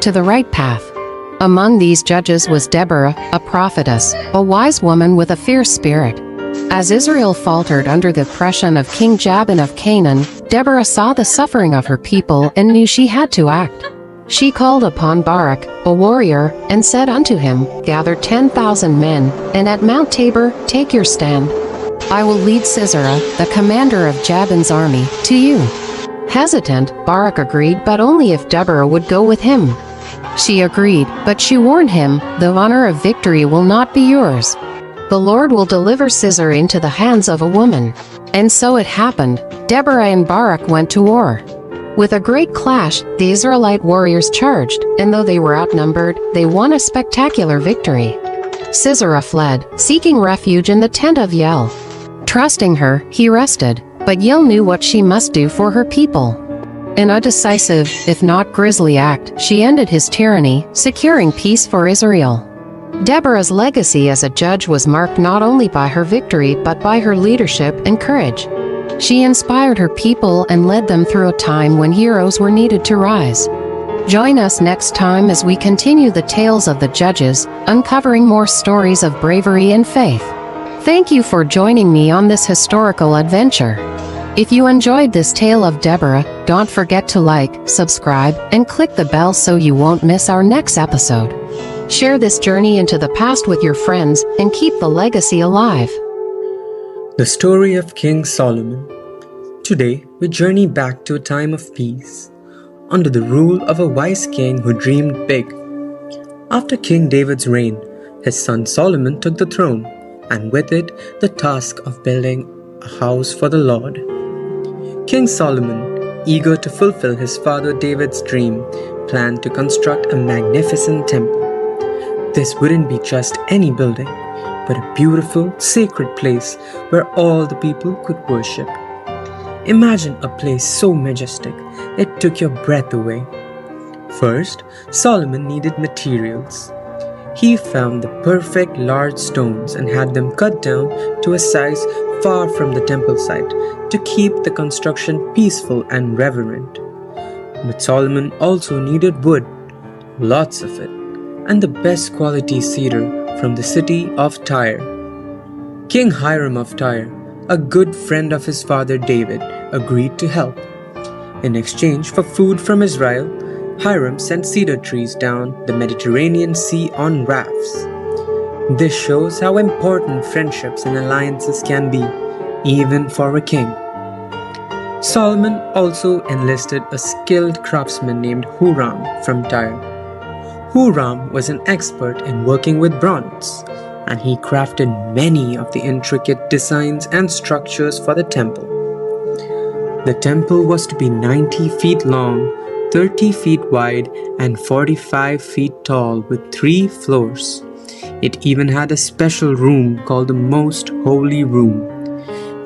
to the right path. Among these judges was Deborah, a prophetess, a wise woman with a fierce spirit. As Israel faltered under the oppression of King Jabin of Canaan, Deborah saw the suffering of her people and knew she had to act. She called upon Barak, a warrior, and said unto him, "Gather 10,000 men, and at Mount Tabor take your stand. I will lead Sisera, the commander of Jabin's army, to you." Hesitant, Barak agreed, but only if Deborah would go with him. She agreed, but she warned him, "The honor of victory will not be yours. The Lord will deliver Sisera into the hands of a woman." And so it happened. Deborah and Barak went to war. With a great clash, the Israelite warriors charged, and though they were outnumbered, they won a spectacular victory. Sisera fled, seeking refuge in the tent of Yael. Trusting her, he rested, but Yael knew what she must do for her people. In a decisive, if not grisly act, she ended his tyranny, securing peace for Israel. Deborah's legacy as a judge was marked not only by her victory but by her leadership and courage. She inspired her people and led them through a time when heroes were needed to rise. Join us next time as we continue the tales of the judges, uncovering more stories of bravery and faith. Thank you for joining me on this historical adventure. If you enjoyed this tale of Deborah, don't forget to like, subscribe, and click the bell so you won't miss our next episode. Share this journey into the past with your friends and keep the legacy alive. The story of King Solomon. Today, we journey back to a time of peace, under the rule of a wise king who dreamed big. After King David's reign, his son Solomon took the throne, and with it, the task of building a house for the Lord. King Solomon, eager to fulfill his father David's dream, planned to construct a magnificent temple. This wouldn't be just any building, but a beautiful, sacred place where all the people could worship. Imagine a place so majestic, it took your breath away. First, Solomon needed materials. He found the perfect large stones and had them cut down to a size far from the temple site to keep the construction peaceful and reverent. But Solomon also needed wood, lots of it, and the best quality cedar from the city of Tyre. King Hiram of Tyre, a good friend of his father David, agreed to help. In exchange for food from Israel, Hiram sent cedar trees down the Mediterranean Sea on rafts. This shows how important friendships and alliances can be, even for a king. Solomon also enlisted a skilled craftsman named Huram from Tyre. Huram was an expert in working with bronze, and he crafted many of the intricate designs and structures for the temple. The temple was to be 90 feet long, 30 feet wide, and 45 feet tall with 3 floors. It even had a special room called the Most Holy Room.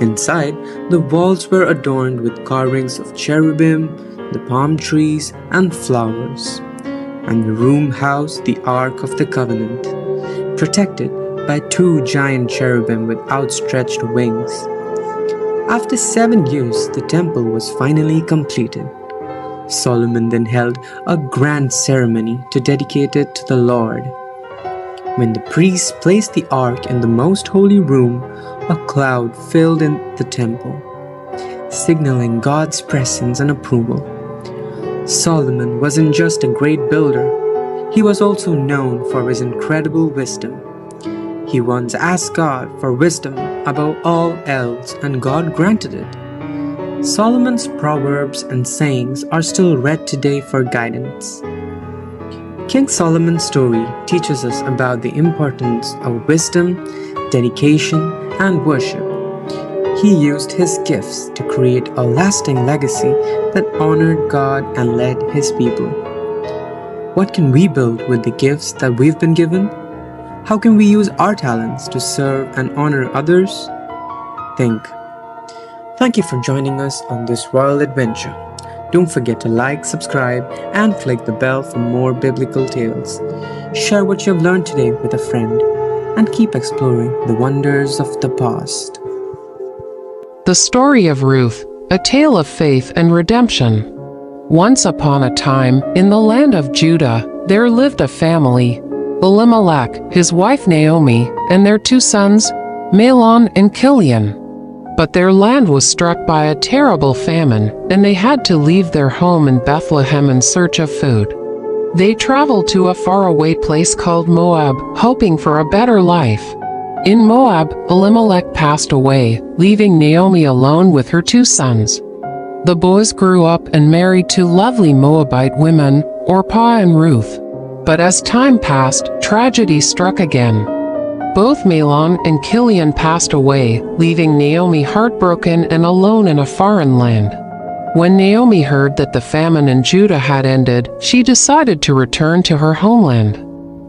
Inside, the walls were adorned with carvings of cherubim, the palm trees, and flowers. And the room housed the Ark of the Covenant, protected by 2 giant cherubim with outstretched wings. After 7 years, the temple was finally completed. Solomon then held a grand ceremony to dedicate it to the Lord. When the priests placed the ark in the most holy room, a cloud filled in the temple, signaling God's presence and approval. Solomon wasn't just a great builder, he was also known for his incredible wisdom. He once asked God for wisdom above all else, and God granted it. Solomon's proverbs and sayings are still read today for guidance. King Solomon's story teaches us about the importance of wisdom, dedication, and worship. He used his gifts to create a lasting legacy that honored God and led his people. What can we build with the gifts that we've been given? How can we use our talents to serve and honor others? Think. Thank you for joining us on this royal adventure. Don't forget to like, subscribe, and click the bell for more biblical tales. Share what you have learned today with a friend, and keep exploring the wonders of the past. The story of Ruth, a tale of faith and redemption. Once upon a time, in the land of Judah, there lived a family, Elimelech, his wife Naomi, and their 2 sons, Mahlon and Chilion. But their land was struck by a terrible famine, and they had to leave their home in Bethlehem in search of food. They traveled to a faraway place called Moab, hoping for a better life. In Moab, Elimelech passed away, leaving Naomi alone with her 2 sons. The boys grew up and married 2 lovely Moabite women, Orpah and Ruth. But as time passed, tragedy struck again. Both Mahlon and Chilion passed away, leaving Naomi heartbroken and alone in a foreign land. When Naomi heard that the famine in Judah had ended, she decided to return to her homeland.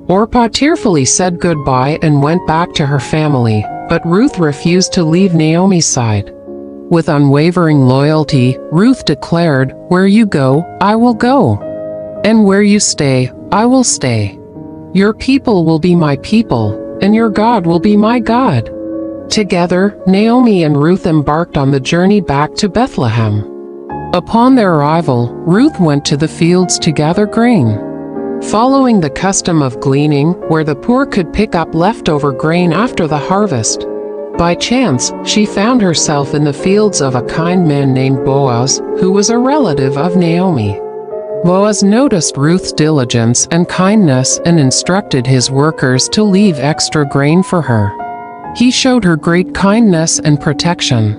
Orpah tearfully said goodbye and went back to her family, but Ruth refused to leave Naomi's side. With unwavering loyalty, Ruth declared, "Where you go, I will go. And where you stay, I will stay. Your people will be my people, and your God will be my God." Together, Naomi and Ruth embarked on the journey back to Bethlehem. Upon their arrival, Ruth went to the fields to gather grain. Following the custom of gleaning, where the poor could pick up leftover grain after the harvest, by chance, she found herself in the fields of a kind man named Boaz, who was a relative of Naomi. Boaz noticed Ruth's diligence and kindness and instructed his workers to leave extra grain for her. He showed her great kindness and protection.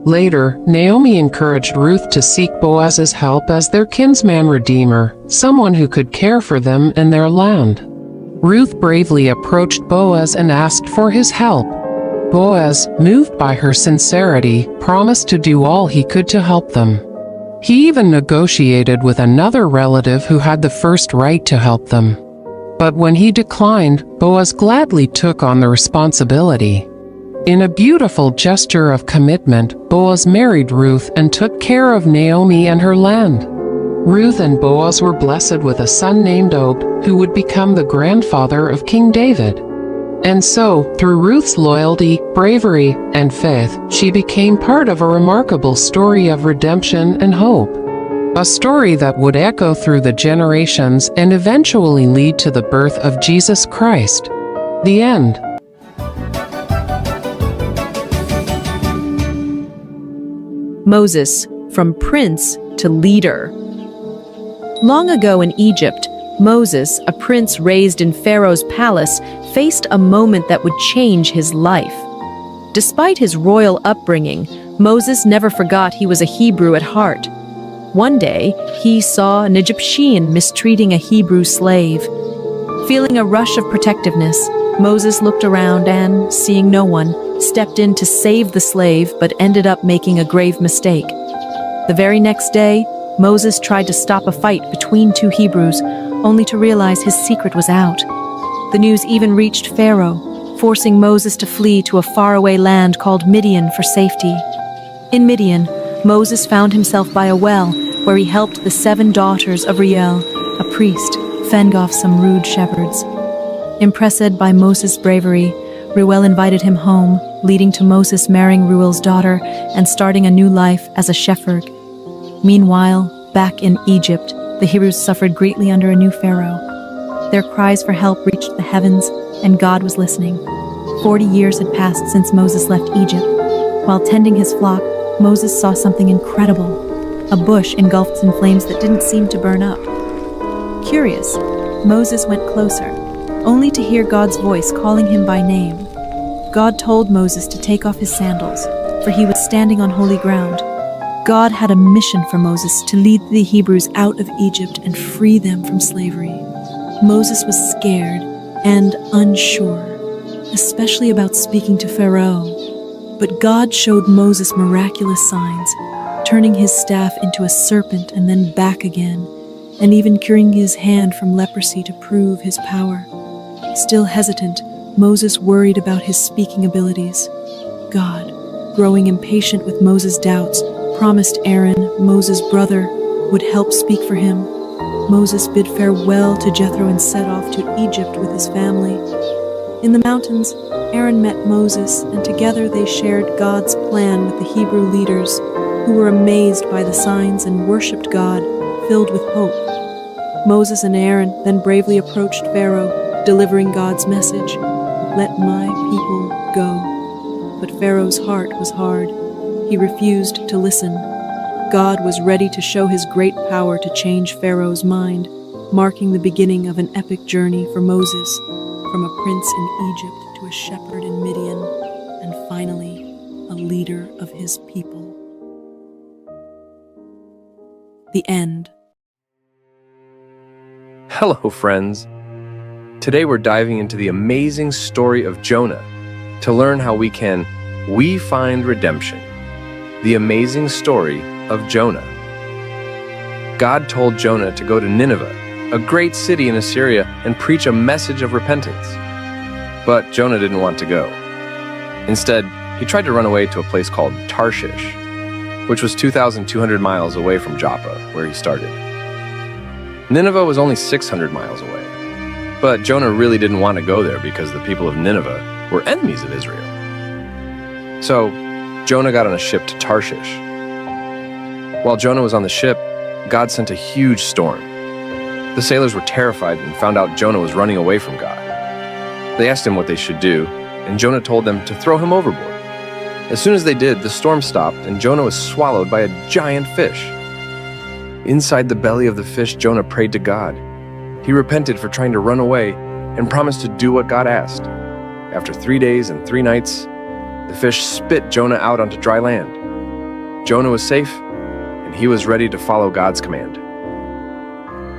Later, Naomi encouraged Ruth to seek Boaz's help as their kinsman redeemer, someone who could care for them and their land. Ruth bravely approached Boaz and asked for his help. Boaz, moved by her sincerity, promised to do all he could to help them. He even negotiated with another relative who had the first right to help them. But when he declined, Boaz gladly took on the responsibility. In a beautiful gesture of commitment, Boaz married Ruth and took care of Naomi and her land. Ruth and Boaz were blessed with a son named Obed, who would become the grandfather of King David. And so, through Ruth's loyalty, bravery, and faith, she became part of a remarkable story of redemption and hope. A story that would echo through the generations and eventually lead to the birth of Jesus Christ. The end. Moses, from prince to leader. Long ago in Egypt, Moses, a prince raised in Pharaoh's palace, faced a moment that would change his life. Despite his royal upbringing, Moses never forgot he was a Hebrew at heart. One day, he saw an Egyptian mistreating a Hebrew slave. Feeling a rush of protectiveness, Moses looked around and, seeing no one, stepped in to save the slave but ended up making a grave mistake. The very next day, Moses tried to stop a fight between 2 Hebrews, only to realize his secret was out. The news even reached Pharaoh, forcing Moses to flee to a faraway land called Midian for safety. In Midian, Moses found himself by a well, where he helped the 7 daughters of Reuel, a priest, fend off some rude shepherds. Impressed by Moses' bravery, Reuel invited him home, leading to Moses marrying Reuel's daughter and starting a new life as a shepherd. Meanwhile, back in Egypt, the Hebrews suffered greatly under a new pharaoh. Their cries for help reached the heavens, and God was listening. 40 years had passed since Moses left Egypt. While tending his flock, Moses saw something incredible. A bush engulfed in flames that didn't seem to burn up. Curious, Moses went closer, only to hear God's voice calling him by name. God told Moses to take off his sandals, for he was standing on holy ground. God had a mission for Moses to lead the Hebrews out of Egypt and free them from slavery. Moses was scared and unsure, especially about speaking to Pharaoh. But God showed Moses miraculous signs, turning his staff into a serpent and then back again, and even curing his hand from leprosy to prove his power. Still hesitant, Moses worried about his speaking abilities. God, growing impatient with Moses' doubts, promised Aaron, Moses' brother, would help speak for him. Moses bid farewell to Jethro and set off to Egypt with his family. In the mountains, Aaron met Moses, and together they shared God's plan with the Hebrew leaders, who were amazed by the signs and worshipped God, filled with hope. Moses and Aaron then bravely approached Pharaoh, delivering God's message, "Let my people go." But Pharaoh's heart was hard. He refused to listen. God was ready to show his great power to change Pharaoh's mind, marking the beginning of an epic journey for Moses, from a prince in Egypt to a shepherd in Midian, and finally, a leader of his people. The end. Hello, friends. Today we're diving into the amazing story of Jonah to learn how we find redemption. The amazing story of Jonah. God told Jonah to go to Nineveh, a great city in Assyria, and preach a message of repentance. But Jonah didn't want to go. Instead, he tried to run away to a place called Tarshish, which was 2,200 miles away from Joppa, where he started. Nineveh was only 600 miles away. But Jonah really didn't want to go there because the people of Nineveh were enemies of Israel. So, Jonah got on a ship to Tarshish. While Jonah was on the ship, God sent a huge storm. The sailors were terrified and found out Jonah was running away from God. They asked him what they should do, and Jonah told them to throw him overboard. As soon as they did, the storm stopped and Jonah was swallowed by a giant fish. Inside the belly of the fish, Jonah prayed to God. He repented for trying to run away and promised to do what God asked. After 3 days and 3 nights, the fish spit Jonah out onto dry land. Jonah was safe, and he was ready to follow God's command.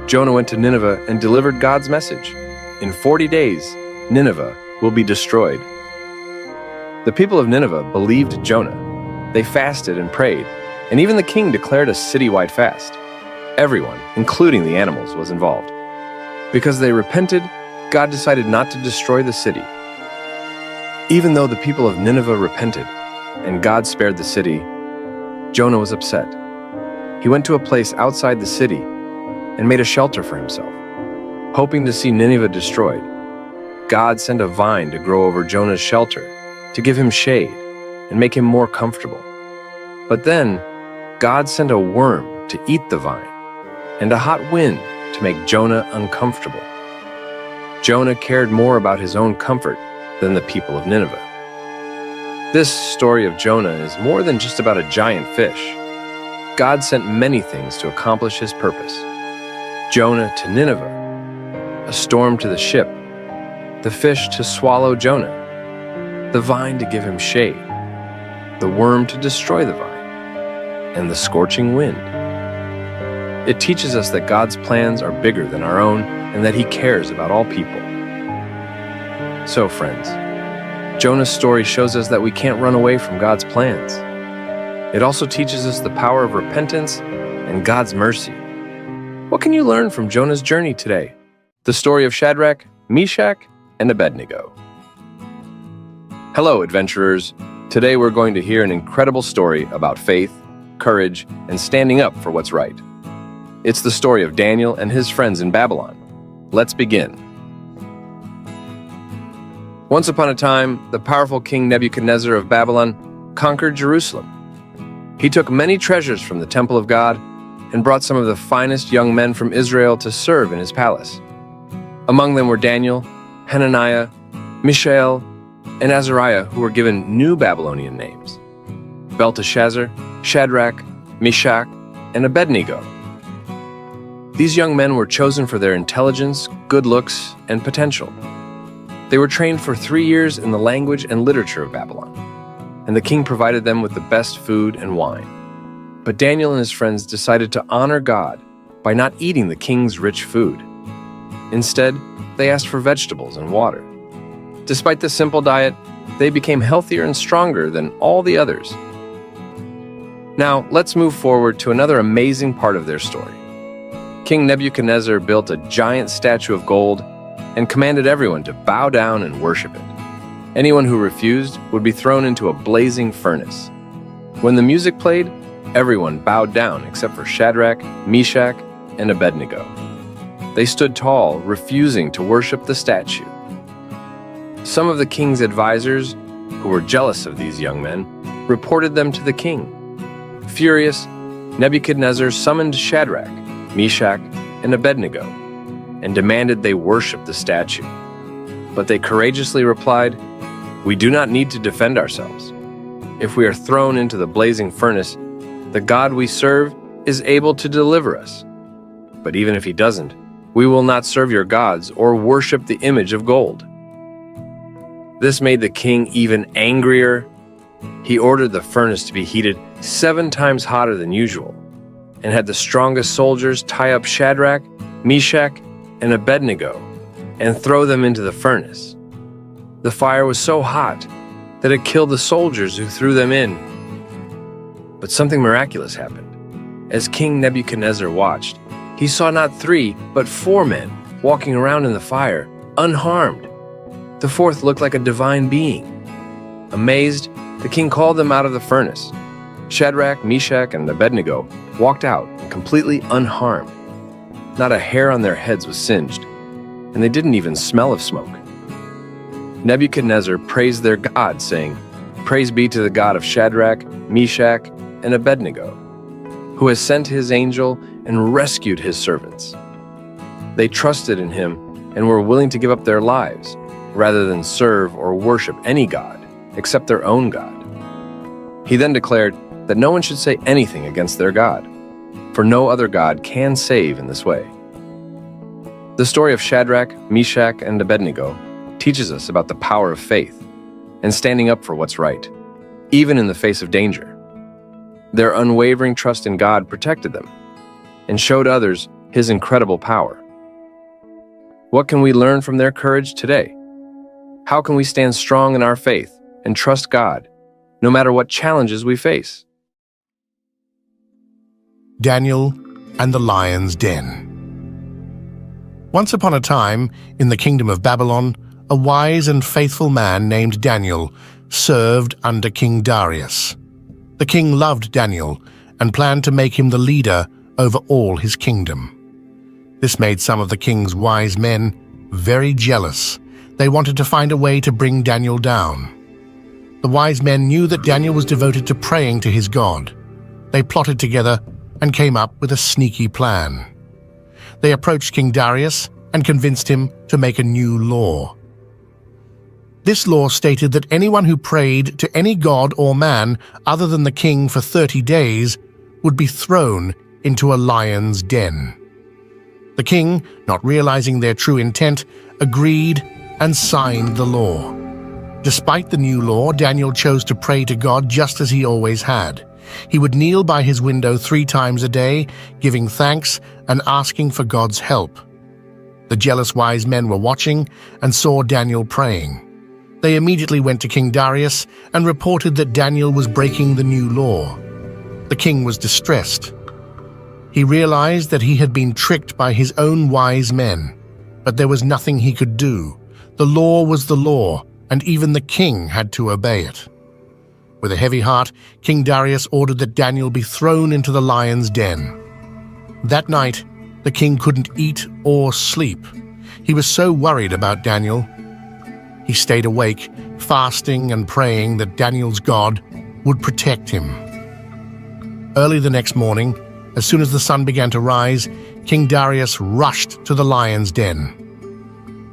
Jonah went to Nineveh and delivered God's message. In 40 days, Nineveh will be destroyed. The people of Nineveh believed Jonah. They fasted and prayed, and even the king declared a citywide fast. Everyone, including the animals, was involved. Because they repented, God decided not to destroy the city. Even though the people of Nineveh repented, and God spared the city, Jonah was upset. He went to a place outside the city and made a shelter for himself, hoping to see Nineveh destroyed. God sent a vine to grow over Jonah's shelter to give him shade and make him more comfortable. But then, God sent a worm to eat the vine and a hot wind to make Jonah uncomfortable. Jonah cared more about his own comfort than the people of Nineveh. This story of Jonah is more than just about a giant fish. God sent many things to accomplish his purpose. Jonah to Nineveh, a storm to the ship, the fish to swallow Jonah, the vine to give him shade, the worm to destroy the vine, and the scorching wind. It teaches us that God's plans are bigger than our own and that he cares about all people. So, friends, Jonah's story shows us that we can't run away from God's plans. It also teaches us the power of repentance and God's mercy. What can you learn from Jonah's journey today? The story of Shadrach, Meshach, and Abednego. Hello, adventurers. Today we're going to hear an incredible story about faith, courage, and standing up for what's right. It's the story of Daniel and his friends in Babylon. Let's begin. Once upon a time, the powerful King Nebuchadnezzar of Babylon conquered Jerusalem. He took many treasures from the temple of God and brought some of the finest young men from Israel to serve in his palace. Among them were Daniel, Hananiah, Mishael, and Azariah, who were given new Babylonian names: Belteshazzar, Shadrach, Meshach, and Abednego. These young men were chosen for their intelligence, good looks, and potential. They were trained for 3 years in the language and literature of Babylon, and the king provided them with the best food and wine. But Daniel and his friends decided to honor God by not eating the king's rich food. Instead, they asked for vegetables and water. Despite the simple diet, they became healthier and stronger than all the others. Now, let's move forward to another amazing part of their story. King Nebuchadnezzar built a giant statue of gold and commanded everyone to bow down and worship it. Anyone who refused would be thrown into a blazing furnace. When the music played, everyone bowed down except for Shadrach, Meshach, and Abednego. They stood tall, refusing to worship the statue. Some of the king's advisors, who were jealous of these young men, reported them to the king. Furious, Nebuchadnezzar summoned Shadrach, Meshach, and Abednego, and demanded they worship the statue. But they courageously replied, "We do not need to defend ourselves. If we are thrown into the blazing furnace, the God we serve is able to deliver us. But even if he doesn't, we will not serve your gods or worship the image of gold." This made the king even angrier. He ordered the furnace to be heated 7 times hotter than usual, and had the strongest soldiers tie up Shadrach, Meshach, and Abednego and throw them into the furnace. The fire was so hot that it killed the soldiers who threw them in. But something miraculous happened. As King Nebuchadnezzar watched, he saw not 3, but 4 men walking around in the fire, unharmed. The 4th looked like a divine being. Amazed, the king called them out of the furnace. Shadrach, Meshach, and Abednego walked out completely unharmed. Not a hair on their heads was singed, and they didn't even smell of smoke. Nebuchadnezzar praised their God, saying, "Praise be to the God of Shadrach, Meshach, and Abednego, who has sent his angel and rescued his servants." They trusted in him and were willing to give up their lives, rather than serve or worship any god except their own God. He then declared that no one should say anything against their God, for no other God can save in this way. The story of Shadrach, Meshach, and Abednego teaches us about the power of faith and standing up for what's right, even in the face of danger. Their unwavering trust in God protected them and showed others his incredible power. What can we learn from their courage today? How can we stand strong in our faith and trust God, no matter what challenges we face? Daniel and the lion's den. Once upon a time, in the kingdom of Babylon, a wise and faithful man named Daniel served under King Darius. The king loved Daniel and planned to make him the leader over all his kingdom. This made some of the king's wise men very jealous. They wanted to find a way to bring Daniel down. The wise men knew that Daniel was devoted to praying to his God. They plotted together and came up with a sneaky plan. They approached King Darius and convinced him to make a new law. This law stated that anyone who prayed to any god or man other than the king for 30 days would be thrown into a lion's den. The king, not realizing their true intent, agreed and signed the law. Despite the new law, Daniel chose to pray to God just as he always had. He would kneel by his window 3 times a day, giving thanks and asking for God's help. The jealous wise men were watching and saw Daniel praying. They immediately went to King Darius and reported that Daniel was breaking the new law. The king was distressed. He realized that he had been tricked by his own wise men, but there was nothing he could do. The law was the law, and even the king had to obey it. With a heavy heart, King Darius ordered that Daniel be thrown into the lion's den. That night, the king couldn't eat or sleep. He was so worried about Daniel. He stayed awake, fasting and praying that Daniel's God would protect him. Early the next morning, as soon as the sun began to rise, King Darius rushed to the lion's den.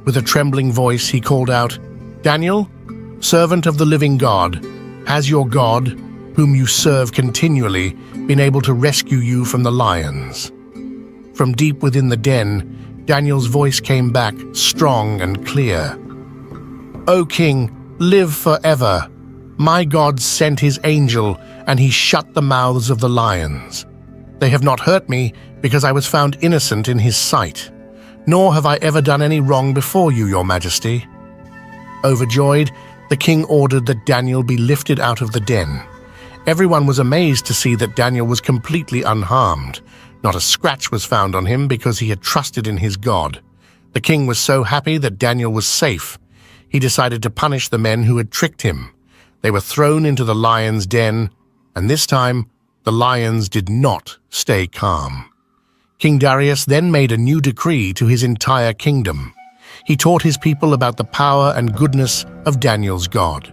With a trembling voice, he called out, "Daniel, servant of the living God, has your God, whom you serve continually, been able to rescue you from the lions?" From deep within the den, Daniel's voice came back, strong and clear. "O king, live forever. My God sent his angel, and he shut the mouths of the lions. They have not hurt me, because I was found innocent in his sight. Nor have I ever done any wrong before you, your majesty." Overjoyed, the king ordered that Daniel be lifted out of the den. Everyone was amazed to see that Daniel was completely unharmed. Not a scratch was found on him because he had trusted in his God. The king was so happy that Daniel was safe. He decided to punish the men who had tricked him. They were thrown into the lion's den, and this time, the lions did not stay calm. King Darius then made a new decree to his entire kingdom. He taught his people about the power and goodness of Daniel's God.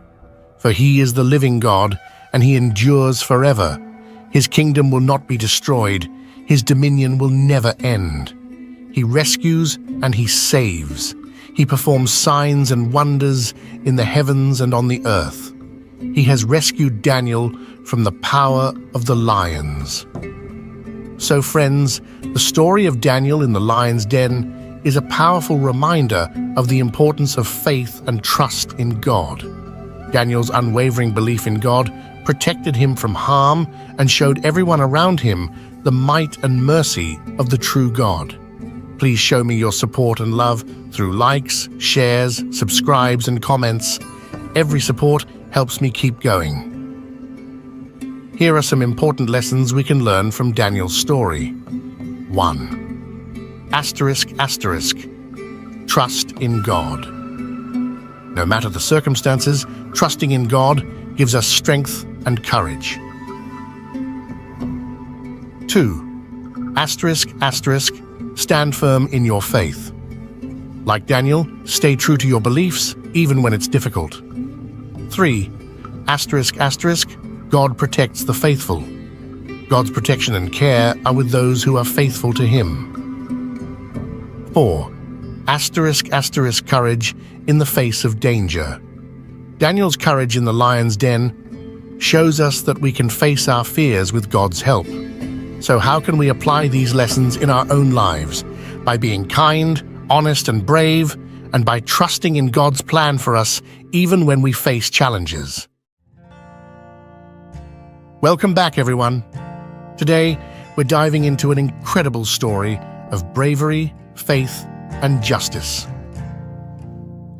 For he is the living God, and he endures forever. His kingdom will not be destroyed. His dominion will never end. He rescues and he saves. He performs signs and wonders in the heavens and on the earth. He has rescued Daniel from the power of the lions. So friends, the story of Daniel in the lion's den is a powerful reminder of the importance of faith and trust in God. Daniel's unwavering belief in God protected him from harm and showed everyone around him the might and mercy of the true God. Please show me your support and love through likes, shares, subscribes, and comments. Every support helps me keep going. Here are some important lessons we can learn from Daniel's story. 1. ***. Trust in God. No matter the circumstances, trusting in God gives us strength and courage. 2. ***. Stand firm in your faith. Like Daniel, stay true to your beliefs even when it's difficult. 3. ***. God protects the faithful. God's protection and care are with those who are faithful to Him. 4. ***. Courage in the face of danger. Daniel's courage in the lion's den shows us that we can face our fears with God's help. So how can we apply these lessons in our own lives? By being kind, honest, and brave, and by trusting in God's plan for us even when we face challenges. Welcome back, everyone. Today, we're diving into an incredible story of bravery, faith, and justice.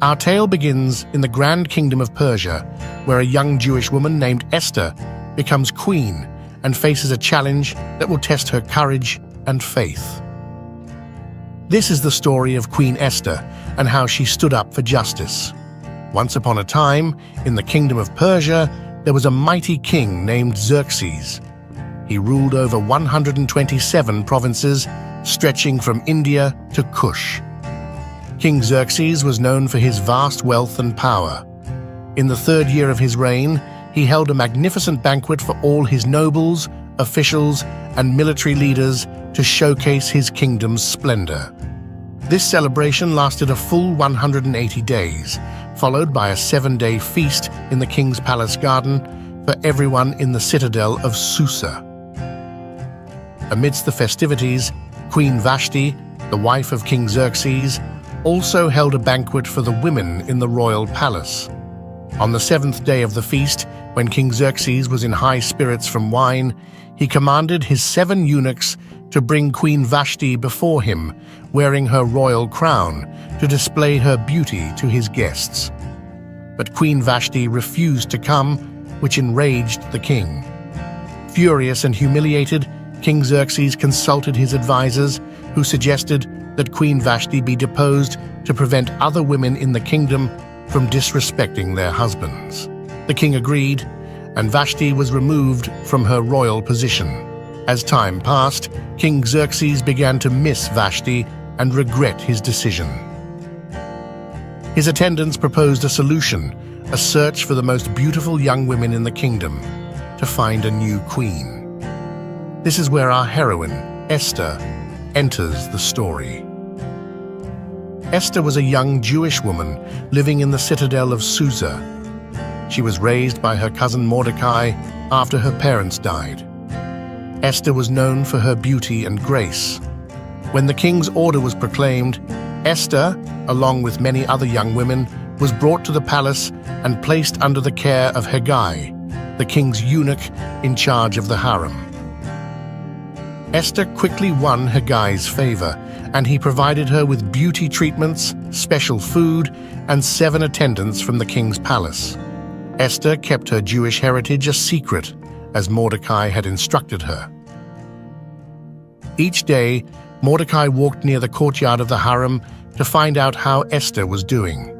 Our tale begins in the Grand Kingdom of Persia, where a young Jewish woman named Esther becomes queen and faces a challenge that will test her courage and faith. This is the story of Queen Esther and how she stood up for justice. Once upon a time, in the Kingdom of Persia, there was a mighty king named Xerxes. He ruled over 127 provinces, stretching from India to Kush. King Xerxes was known for his vast wealth and power. In the 3rd year of his reign, he held a magnificent banquet for all his nobles, officials, and military leaders to showcase his kingdom's splendor. This celebration lasted a full 180 days, followed by a 7-day feast in the king's palace garden for everyone in the citadel of Susa. Amidst the festivities, Queen Vashti, the wife of King Xerxes, also held a banquet for the women in the royal palace. On the 7th day of the feast, when King Xerxes was in high spirits from wine, he commanded his 7 eunuchs to bring Queen Vashti before him, wearing her royal crown, to display her beauty to his guests. But Queen Vashti refused to come, which enraged the king. Furious and humiliated, King Xerxes consulted his advisors, who suggested that Queen Vashti be deposed to prevent other women in the kingdom from disrespecting their husbands. The king agreed, and Vashti was removed from her royal position. As time passed, King Xerxes began to miss Vashti and regret his decision. His attendants proposed a solution, a search for the most beautiful young women in the kingdom, to find a new queen. This is where our heroine, Esther, enters the story. Esther was a young Jewish woman living in the citadel of Susa. She was raised by her cousin Mordecai after her parents died. Esther was known for her beauty and grace. When the king's order was proclaimed, Esther, along with many other young women, was brought to the palace and placed under the care of Hegai, the king's eunuch in charge of the harem. Esther quickly won Hegai's favor, and he provided her with beauty treatments, special food, and 7 attendants from the king's palace. Esther kept her Jewish heritage a secret, as Mordecai had instructed her. Each day, Mordecai walked near the courtyard of the harem to find out how Esther was doing.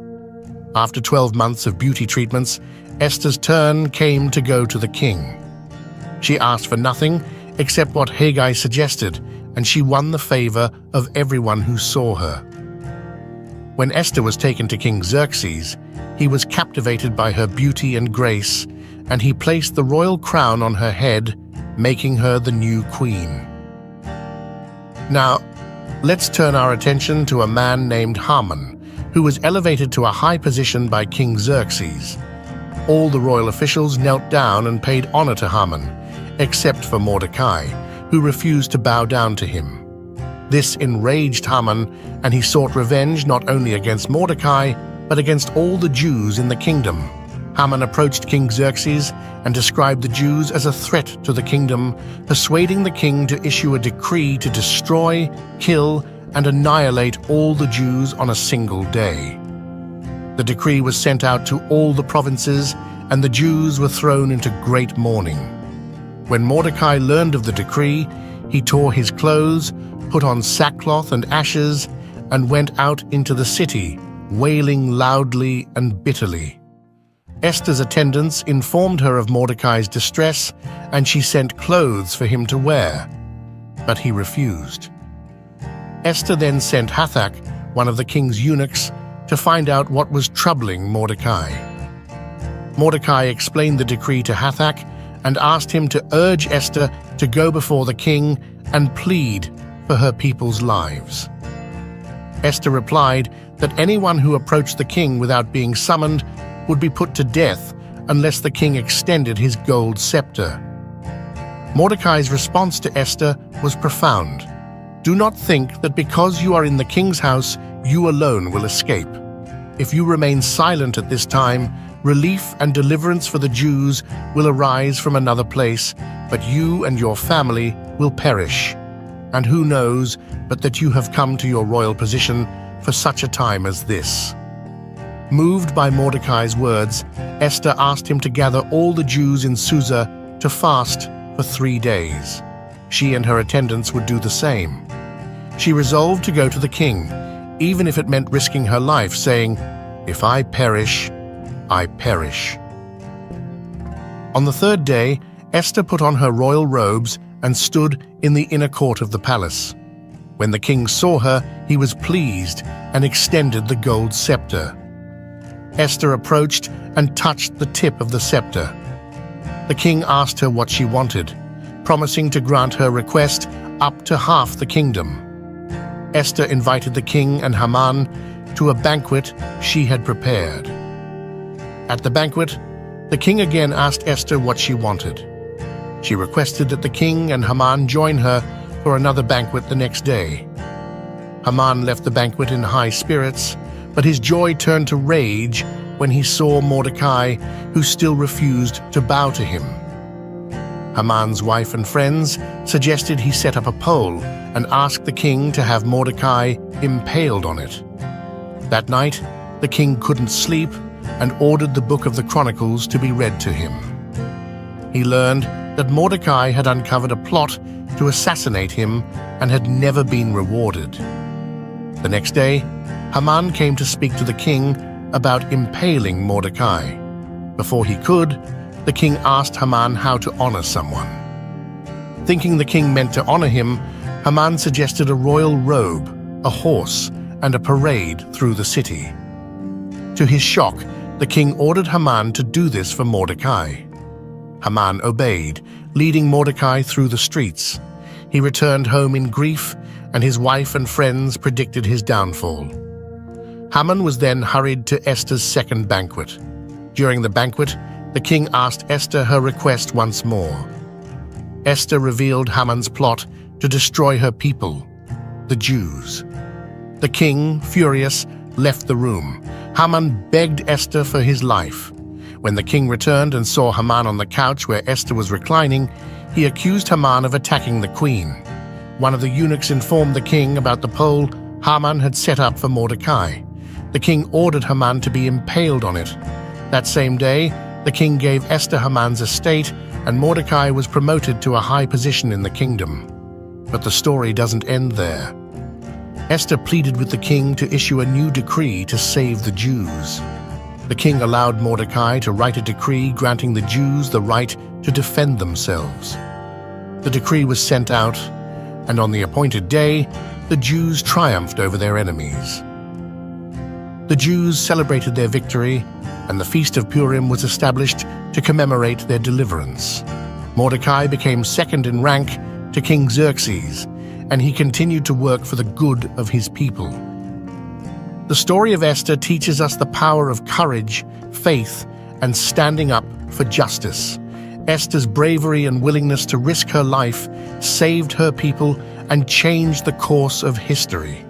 After 12 months of beauty treatments, Esther's turn came to go to the king. She asked for nothing except what Hegai suggested, and she won the favor of everyone who saw her. When Esther was taken to King Xerxes, he was captivated by her beauty and grace, and he placed the royal crown on her head, making her the new queen. Now, let's turn our attention to a man named Haman, who was elevated to a high position by King Xerxes. All the royal officials knelt down and paid honor to Haman, except for Mordecai, who refused to bow down to him. This enraged Haman, and he sought revenge not only against Mordecai, but against all the Jews in the kingdom. Haman approached King Xerxes and described the Jews as a threat to the kingdom, persuading the king to issue a decree to destroy, kill, and annihilate all the Jews on a single day. The decree was sent out to all the provinces, and the Jews were thrown into great mourning. When Mordecai learned of the decree, he tore his clothes, put on sackcloth and ashes, and went out into the city, wailing loudly and bitterly. Esther's attendants informed her of Mordecai's distress, and she sent clothes for him to wear, but he refused. Esther then sent Hathach, one of the king's eunuchs, to find out what was troubling Mordecai. Mordecai explained the decree to Hathach and asked him to urge Esther to go before the king and plead for her people's lives. Esther replied that anyone who approached the king without being summoned would be put to death unless the king extended his gold scepter. Mordecai's response to Esther was profound. Do not think that because you are in the king's house, you alone will escape. If you remain silent at this time, relief and deliverance for the Jews will arise from another place, but you and your family will perish. And who knows but that you have come to your royal position for such a time as this. Moved by Mordecai's words, Esther asked him to gather all the Jews in Susa to fast for 3 days. She and her attendants would do the same. She resolved to go to the king, even if it meant risking her life, saying, "If I perish, I perish." On the 3rd day, Esther put on her royal robes and stood in the inner court of the palace. When the king saw her, he was pleased and extended the gold scepter. Esther approached and touched the tip of the scepter. The king asked her what she wanted, promising to grant her request up to half the kingdom. Esther invited the king and Haman to a banquet she had prepared. At the banquet, the king again asked Esther what she wanted. She requested that the king and Haman join her for another banquet the next day. Haman left the banquet in high spirits, but his joy turned to rage when he saw Mordecai, who still refused to bow to him. Haman's wife and friends suggested he set up a pole and ask the king to have Mordecai impaled on it. That night, the king couldn't sleep and ordered the book of the Chronicles to be read to him. He learned that Mordecai had uncovered a plot to assassinate him and had never been rewarded. The next day, Haman came to speak to the king about impaling Mordecai. Before he could, the king asked Haman how to honor someone. Thinking the king meant to honor him, Haman suggested a royal robe, a horse, and a parade through the city. To his shock, the king ordered Haman to do this for Mordecai. Haman obeyed, leading Mordecai through the streets. He returned home in grief, and his wife and friends predicted his downfall. Haman was then hurried to Esther's second banquet. During the banquet, the king asked Esther her request once more. Esther revealed Haman's plot to destroy her people, the Jews. The king, furious, left the room. Haman begged Esther for his life. When the king returned and saw Haman on the couch where Esther was reclining, he accused Haman of attacking the queen. One of the eunuchs informed the king about the pole Haman had set up for Mordecai. The king ordered Haman to be impaled on it. That same day, the king gave Esther Haman's estate, and Mordecai was promoted to a high position in the kingdom. But the story doesn't end there. Esther pleaded with the king to issue a new decree to save the Jews. The king allowed Mordecai to write a decree granting the Jews the right to defend themselves. The decree was sent out, and on the appointed day, the Jews triumphed over their enemies. The Jews celebrated their victory, and the Feast of Purim was established to commemorate their deliverance. Mordecai became second in rank to King Xerxes, and he continued to work for the good of his people. The story of Esther teaches us the power of courage, faith, and standing up for justice. Esther's bravery and willingness to risk her life saved her people and changed the course of history.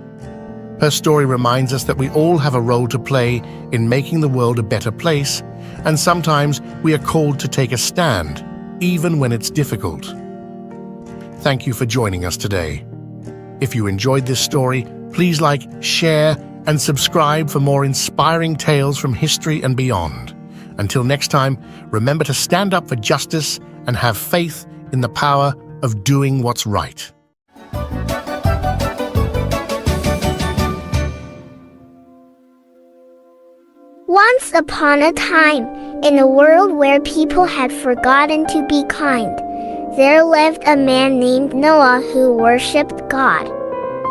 Her story reminds us that we all have a role to play in making the world a better place, and sometimes we are called to take a stand, even when it's difficult. Thank you for joining us today. If you enjoyed this story, please like, share, and subscribe for more inspiring tales from history and beyond. Until next time, remember to stand up for justice and have faith in the power of doing what's right. Once upon a time, in a world where people had forgotten to be kind, there lived a man named Noah who worshipped God.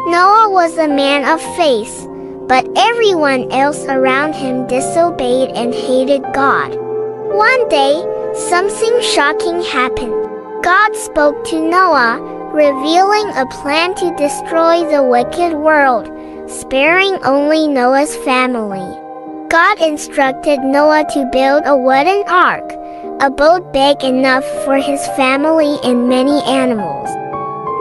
Noah was a man of faith, but everyone else around him disobeyed and hated God. One day, something shocking happened. God spoke to Noah, revealing a plan to destroy the wicked world, sparing only Noah's family. God instructed Noah to build a wooden ark, a boat big enough for his family and many animals.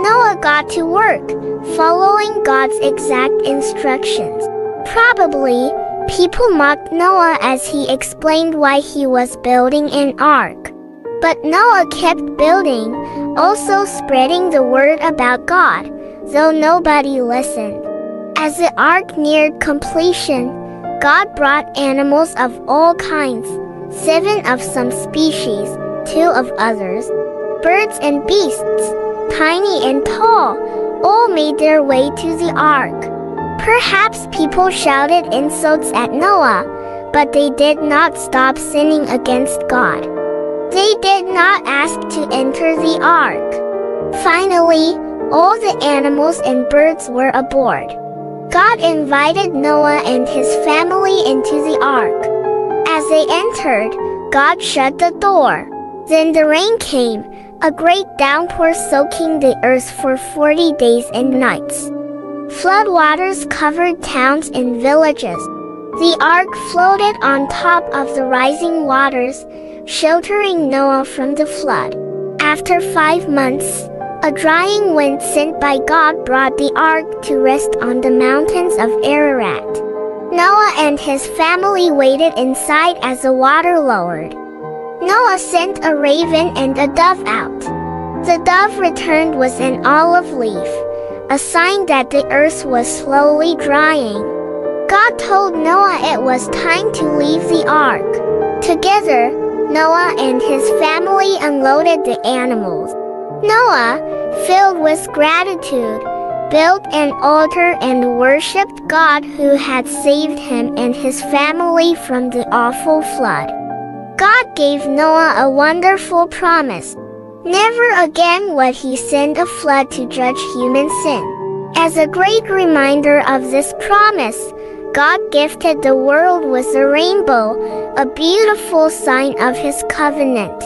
Noah got to work, following God's exact instructions. Probably, people mocked Noah as he explained why he was building an ark. But Noah kept building, also spreading the word about God, though nobody listened. As the ark neared completion, God brought animals of all kinds, 7 of some species, 2 of others. Birds and beasts, tiny and tall, all made their way to the ark. Perhaps people shouted insults at Noah, but they did not stop sinning against God. They did not ask to enter the ark. Finally, all the animals and birds were aboard. God invited Noah and his family into the ark. As they entered, God shut the door. Then the rain came, a great downpour soaking the earth for 40 days and nights. Floodwaters covered towns and villages. The ark floated on top of the rising waters, sheltering Noah from the flood. After 5 months, a drying wind sent by God brought the ark to rest on the mountains of Ararat. Noah and his family waited inside as the water lowered. Noah sent a raven and a dove out. The dove returned with an olive leaf, a sign that the earth was slowly drying. God told Noah it was time to leave the ark. Together, Noah and his family unloaded the animals. Noah, filled with gratitude, built an altar and worshipped God who had saved him and his family from the awful flood. God gave Noah a wonderful promise. Never again would he send a flood to judge human sin. As a great reminder of this promise, God gifted the world with a rainbow, a beautiful sign of his covenant.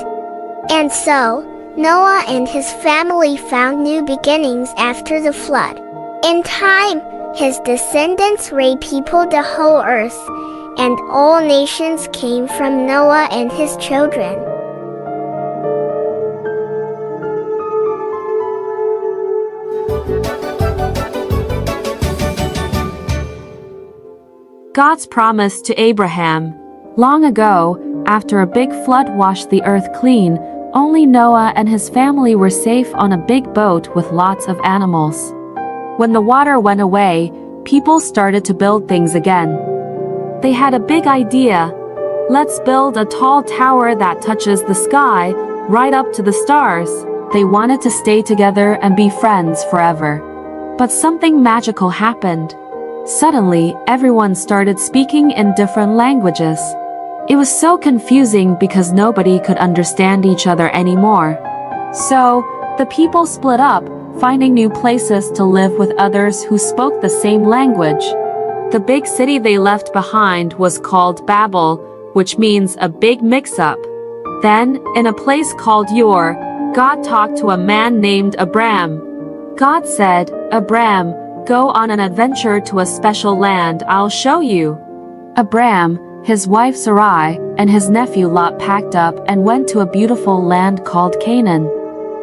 And so, Noah and his family found new beginnings after the flood. In time, his descendants repeopled the whole earth, and all nations came from Noah and his children. God's promise to Abraham. Long ago, after a big flood washed the earth clean, only Noah and his family were safe on a big boat with lots of animals. When the water went away, people started to build things again. They had a big idea. Let's build a tall tower that touches the sky, right up to the stars. They wanted to stay together and be friends forever. But something magical happened. Suddenly, everyone started speaking in different languages. It was so confusing because nobody could understand each other anymore. So, the people split up, finding new places to live with others who spoke the same language. The big city they left behind was called Babel, which means a big mix-up. Then, in a place called Ur, God talked to a man named Abram. God said, "Abram, go on an adventure to a special land I'll show you." Abram, his wife Sarai, and his nephew Lot packed up and went to a beautiful land called Canaan.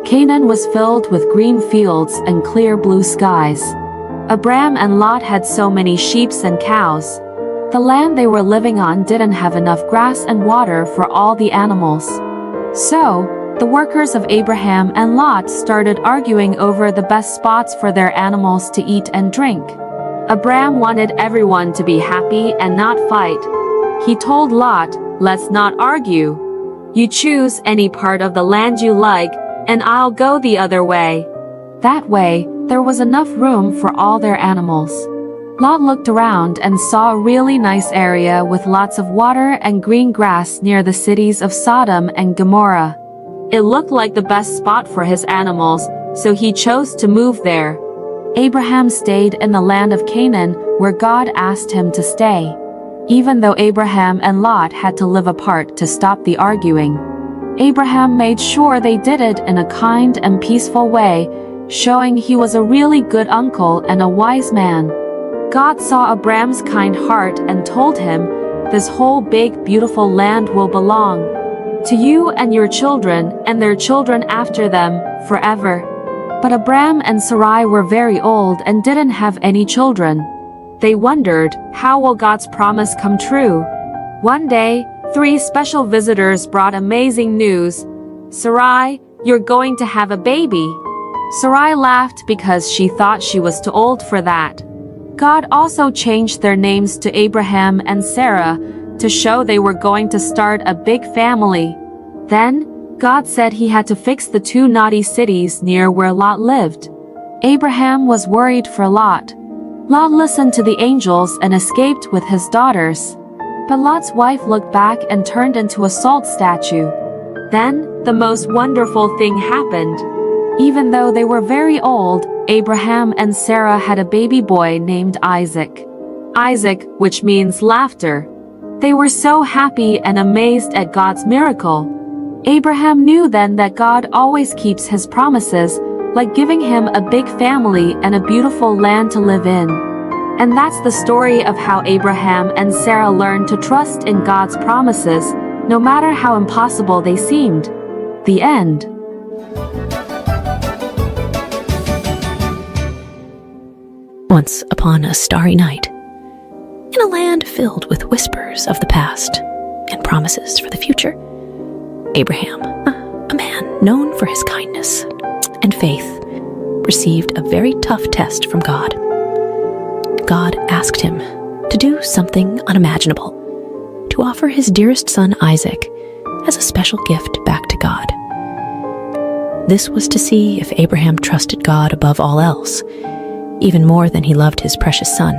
Canaan was filled with green fields and clear blue skies. Abram and Lot had so many sheep and cows. The land they were living on didn't have enough grass and water for all the animals. So, the workers of Abraham and Lot started arguing over the best spots for their animals to eat and drink. Abram wanted everyone to be happy and not fight. He told Lot, "Let's not argue. You choose any part of the land you like, and I'll go the other way." That way, there was enough room for all their animals. Lot looked around and saw a really nice area with lots of water and green grass near the cities of Sodom and Gomorrah. It looked like the best spot for his animals, so he chose to move there. Abraham stayed in the land of Canaan, where God asked him to stay. Even though Abraham and Lot had to live apart to stop the arguing, Abraham made sure they did it in a kind and peaceful way, showing he was a really good uncle and a wise man. God saw Abram's kind heart and told him, "This whole big, beautiful land will belong to you and your children and their children after them, forever." But Abram and Sarai were very old and didn't have any children. They wondered, how will God's promise come true? One day, 3 special visitors brought amazing news. "Sarai, you're going to have a baby." Sarai laughed because she thought she was too old for that. God also changed their names to Abraham and Sarah to show they were going to start a big family. Then, God said he had to fix the 2 naughty cities near where Lot lived. Abraham was worried for Lot. Lot listened to the angels and escaped with his daughters. But Lot's wife looked back and turned into a salt statue. Then, the most wonderful thing happened. Even though they were very old, Abraham and Sarah had a baby boy named Isaac. Isaac, which means laughter. They were so happy and amazed at God's miracle. Abraham knew then that God always keeps his promises, like giving him a big family and a beautiful land to live in. And that's the story of how Abraham and Sarah learned to trust in God's promises, no matter how impossible they seemed. The end. Once upon a starry night, in a land filled with whispers of the past and promises for the future, Abraham, a man known for his kindness and faith, received a very tough test from God. God asked him to do something unimaginable, to offer his dearest son Isaac as a special gift back to God. This was to see if Abraham trusted God above all else, even more than he loved his precious son.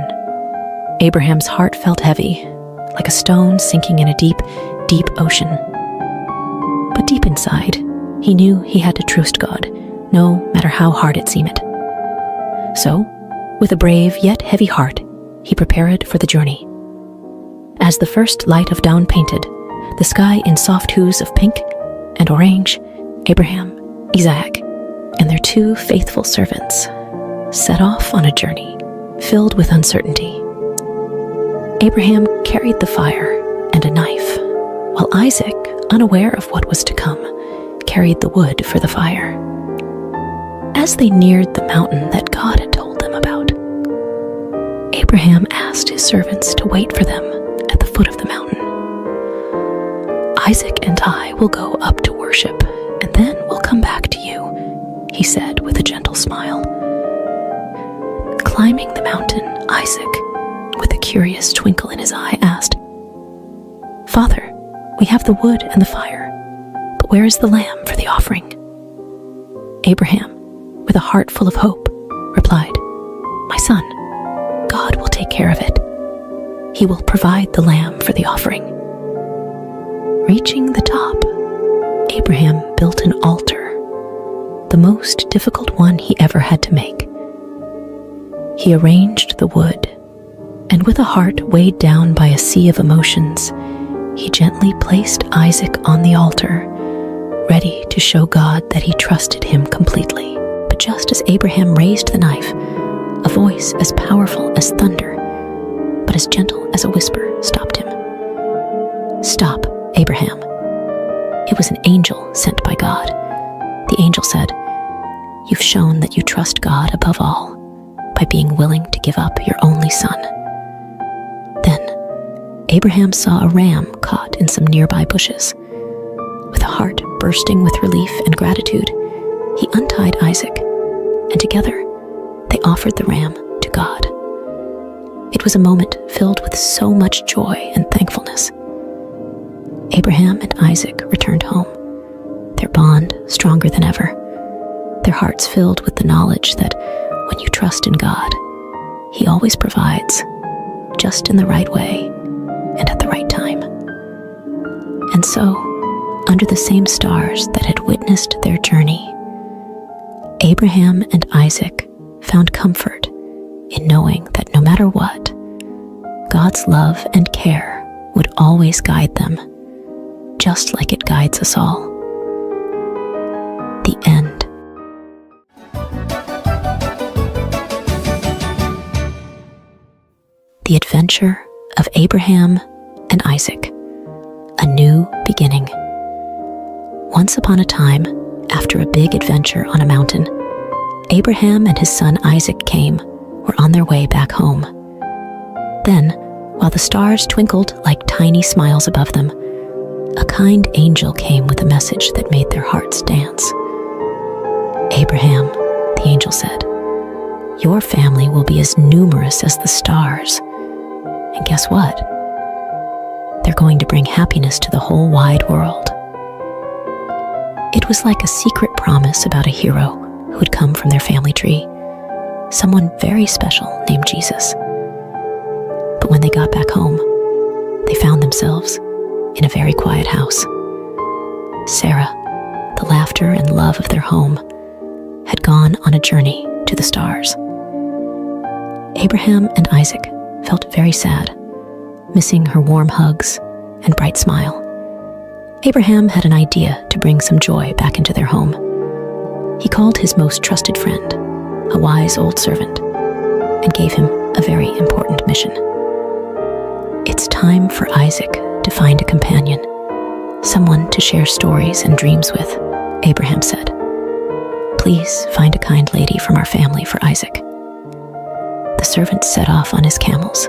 Abraham's heart felt heavy, like a stone sinking in a deep, deep ocean. But deep inside, he knew he had to trust God, no matter how hard it seemed. So, with a brave yet heavy heart, he prepared for the journey. As the first light of dawn painted the sky in soft hues of pink and orange, Abraham, Isaac, and their 2 faithful servants set off on a journey filled with uncertainty. Abraham carried the fire and a knife, while Isaac, unaware of what was to come, carried the wood for the fire. As they neared the mountain that God had told them about, Abraham asked his servants to wait for them at the foot of the mountain. "Isaac and I will go up to worship, and then we'll come back to you," he said with a gentle smile. Climbing the mountain, Isaac, with a curious twinkle in his eye, asked, "Father, we have the wood and the fire, but where is the lamb for the offering?" Abraham, with a heart full of hope, replied, "My son, God will take care of it. He will provide the lamb for the offering." Reaching the top, Abraham built an altar, the most difficult one he ever had to make. He arranged the wood, and with a heart weighed down by a sea of emotions, he gently placed Isaac on the altar, ready to show God that he trusted him completely. But But just as Abraham raised the knife, a voice as powerful as thunder, but as gentle as a whisper, stopped him. "Stop, Abraham." It was an angel sent by God. The angel said, "You've shown that you trust God above all by being willing to give up your only son." Then Abraham saw a ram caught in some nearby bushes. With a heart bursting with relief and gratitude, he untied Isaac, and together they offered the ram to God. It was a moment filled with so much joy and thankfulness. Abraham and Isaac returned home, their bond stronger than ever, their hearts filled with the knowledge that when you trust in God, He always provides, just in the right way and at the right time. And so, under the same stars that had witnessed their journey, Abraham and Isaac found comfort in knowing that no matter what, God's love and care would always guide them, just like it guides us all. The end. The adventure of Abraham and Isaac, a new beginning. Once upon a time, after a big adventure on a mountain, Abraham and his son Isaac were on their way back home. Then, while the stars twinkled like tiny smiles above them, a kind angel came with a message that made their hearts dance. "Abraham," the angel said, "your family will be as numerous as the stars. And guess what? They're going to bring happiness to the whole wide world." It was like a secret promise about a hero who would come from their family tree, someone very special named Jesus. But when they got back home, they found themselves in a very quiet house. Sarah, the laughter and love of their home, had gone on a journey to the stars. Abraham and Isaac felt very sad, missing her warm hugs and bright smile. Abraham had an idea to bring some joy back into their home. He called his most trusted friend, a wise old servant, and gave him a very important mission. "It's time for Isaac to find a companion, someone to share stories and dreams with," Abraham said. "Please find a kind lady from our family for Isaac." The servant set off on his camels,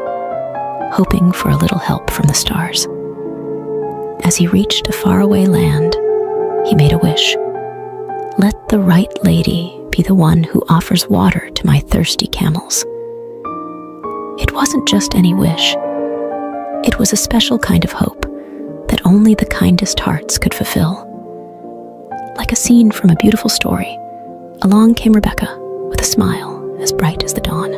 hoping for a little help from the stars. As he reached a faraway land, he made a wish. "Let the right lady be the one who offers water to my thirsty camels." It wasn't just any wish. It was a special kind of hope that only the kindest hearts could fulfill. Like a scene from a beautiful story, along came Rebecca with a smile as bright as the dawn.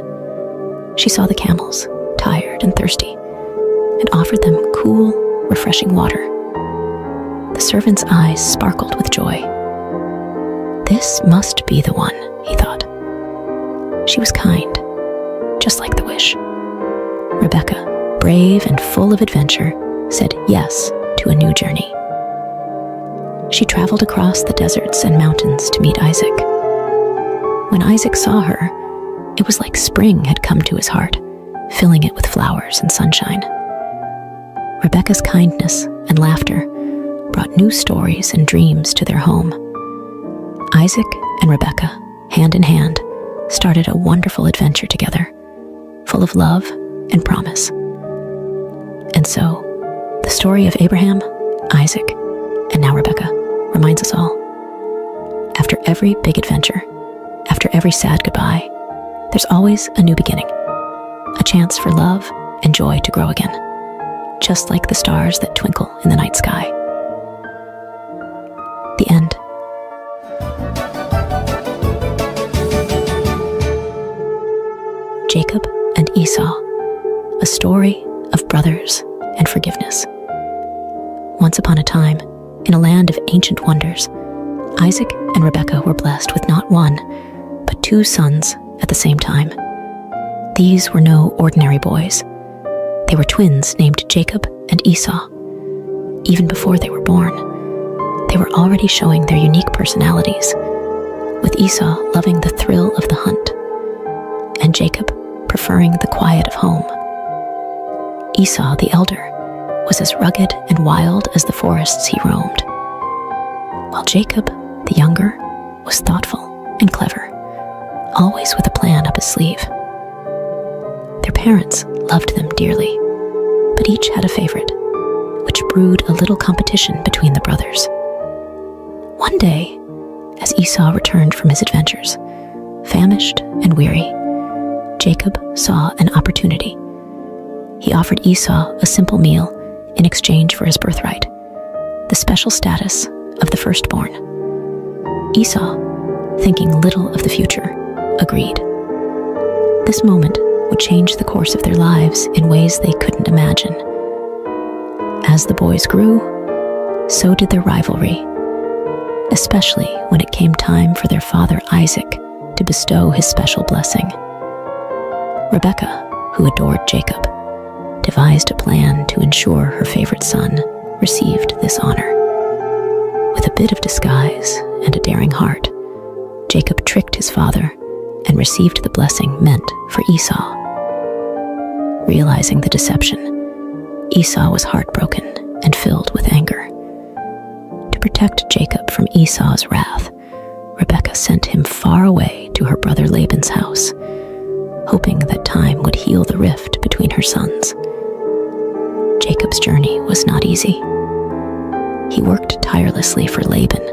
She saw the camels, tired and thirsty, and offered them cool, refreshing water. The servant's eyes sparkled with joy. This must be the one, he thought. She was kind, just like the wish. Rebecca, brave and full of adventure, said yes to a new journey. She traveled across the deserts and mountains to meet Isaac. When Isaac saw her, it was like spring had come to his heart, filling it with flowers and sunshine. Rebecca's kindness and laughter brought new stories and dreams to their home. Isaac and Rebecca, hand in hand, started a wonderful adventure together, full of love and promise. And so, the story of Abraham, Isaac, and now Rebecca reminds us all. After every big adventure, after every sad goodbye, there's always a new beginning, a chance for love and joy to grow again, just like the stars that twinkle in the night sky. The end. Jacob and Esau, a story of brothers and forgiveness. Once upon a time, in a land of ancient wonders, Isaac and Rebekah were blessed with not one, but 2 sons at the same time. These were no ordinary boys. They were twins named Jacob and Esau. Even before they were born, they were already showing their unique personalities. with Esau loving the thrill of the hunt, and Jacob preferring the quiet of home. Esau, the elder, was as rugged and wild as the forests he roamed, while Jacob, the younger, was thoughtful and clever, always with a plan up his sleeve. Their parents loved them dearly, but each had a favorite, which brewed a little competition between the brothers. One day, as Esau returned from his adventures, famished and weary, Jacob saw an opportunity. He offered Esau a simple meal in exchange for his birthright, the special status of the firstborn. Esau, thinking little of the future, agreed. This moment would change the course of their lives in ways they couldn't imagine. As the boys grew, so did their rivalry, especially when it came time for their father Isaac to bestow his special blessing. Rebekah, who adored Jacob, devised a plan to ensure her favorite son received this honor. With a bit of disguise and a daring heart, Jacob tricked his father and received the blessing meant for Esau. Realizing the deception, Esau was heartbroken and filled with anger. To protect Jacob from Esau's wrath, Rebekah sent him far away to her brother Laban's house, hoping that time would heal the rift between her sons. Jacob's journey was not easy. He worked tirelessly for Laban,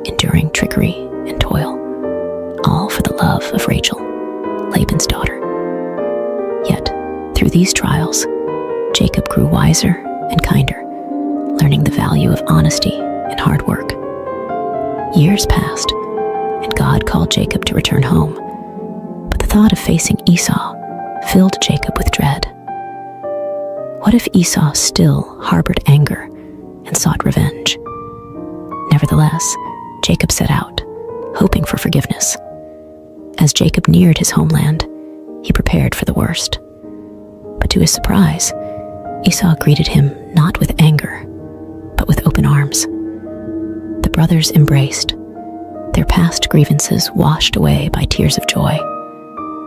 enduring trickery and toil, all for the love of Rachel, Laban's daughter. Yet, through these trials, Jacob grew wiser and kinder, learning the value of honesty and hard work. Years passed, and God called Jacob to return home, but the thought of facing Esau filled Jacob with dread. What if Esau still harbored anger and sought revenge? Nevertheless, Jacob set out, hoping for forgiveness. As Jacob neared his homeland, he prepared for the worst. But to his surprise, Esau greeted him not with anger, but with open arms. The brothers embraced, their past grievances washed away by tears of joy.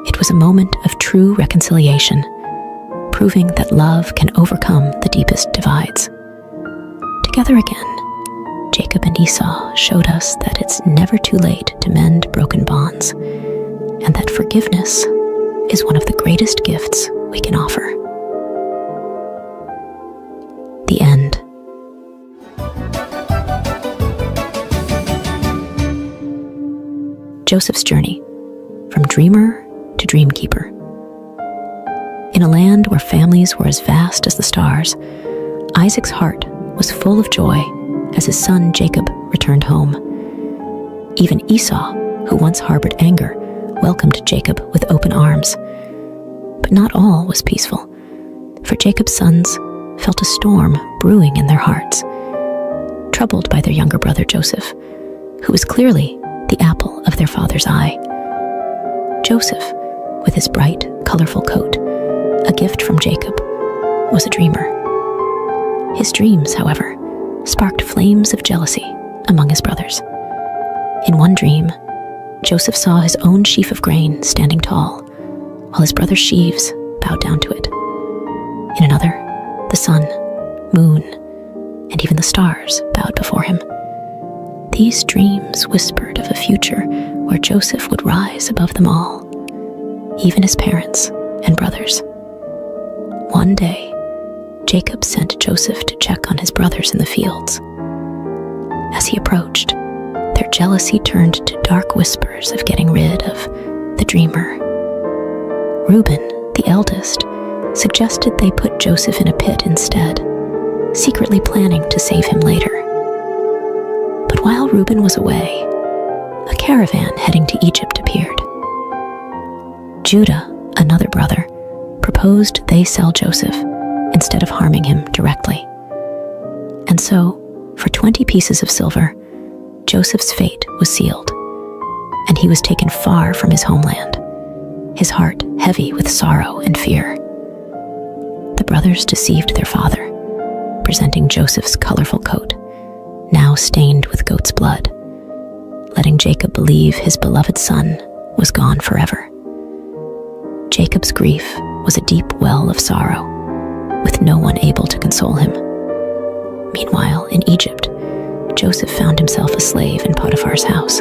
It was a moment of true reconciliation, proving that love can overcome the deepest divides. Together again, Jacob and Esau showed us that it's never too late to mend broken bonds, and that forgiveness is one of the greatest gifts we can offer. The end. Joseph's journey, from dreamer to dreamkeeper. In a land where families were as vast as the stars, Isaac's heart was full of joy as his son Jacob returned home. Even Esau, who once harbored anger, welcomed Jacob with open arms. But not all was peaceful, for Jacob's sons felt a storm brewing in their hearts, troubled by their younger brother Joseph, who was clearly the apple of their father's eye. Joseph, with his bright, colorful coat, a gift from Jacob, was a dreamer. His dreams, however, sparked flames of jealousy among his brothers. In one dream, Joseph saw his own sheaf of grain standing tall, while his brother's sheaves bowed down to it. In another, the sun, moon, and even the stars bowed before him. These dreams whispered of a future where Joseph would rise above them all, even his parents and brothers. One day, Jacob sent Joseph to check on his brothers in the fields. As he approached, their jealousy turned to dark whispers of getting rid of the dreamer. Reuben, the eldest, suggested they put Joseph in a pit instead, secretly planning to save him later. But while Reuben was away, a caravan heading to Egypt appeared. Judah, another brother, proposed they sell Joseph instead of harming him directly. And so, for 20 pieces of silver, Joseph's fate was sealed, and he was taken far from his homeland, his heart heavy with sorrow and fear. The brothers deceived their father, presenting Joseph's colorful coat, now stained with goat's blood, letting Jacob believe his beloved son was gone forever. Jacob's grief was a deep well of sorrow, with no one able to console him. Meanwhile, in Egypt, Joseph found himself a slave in Potiphar's house.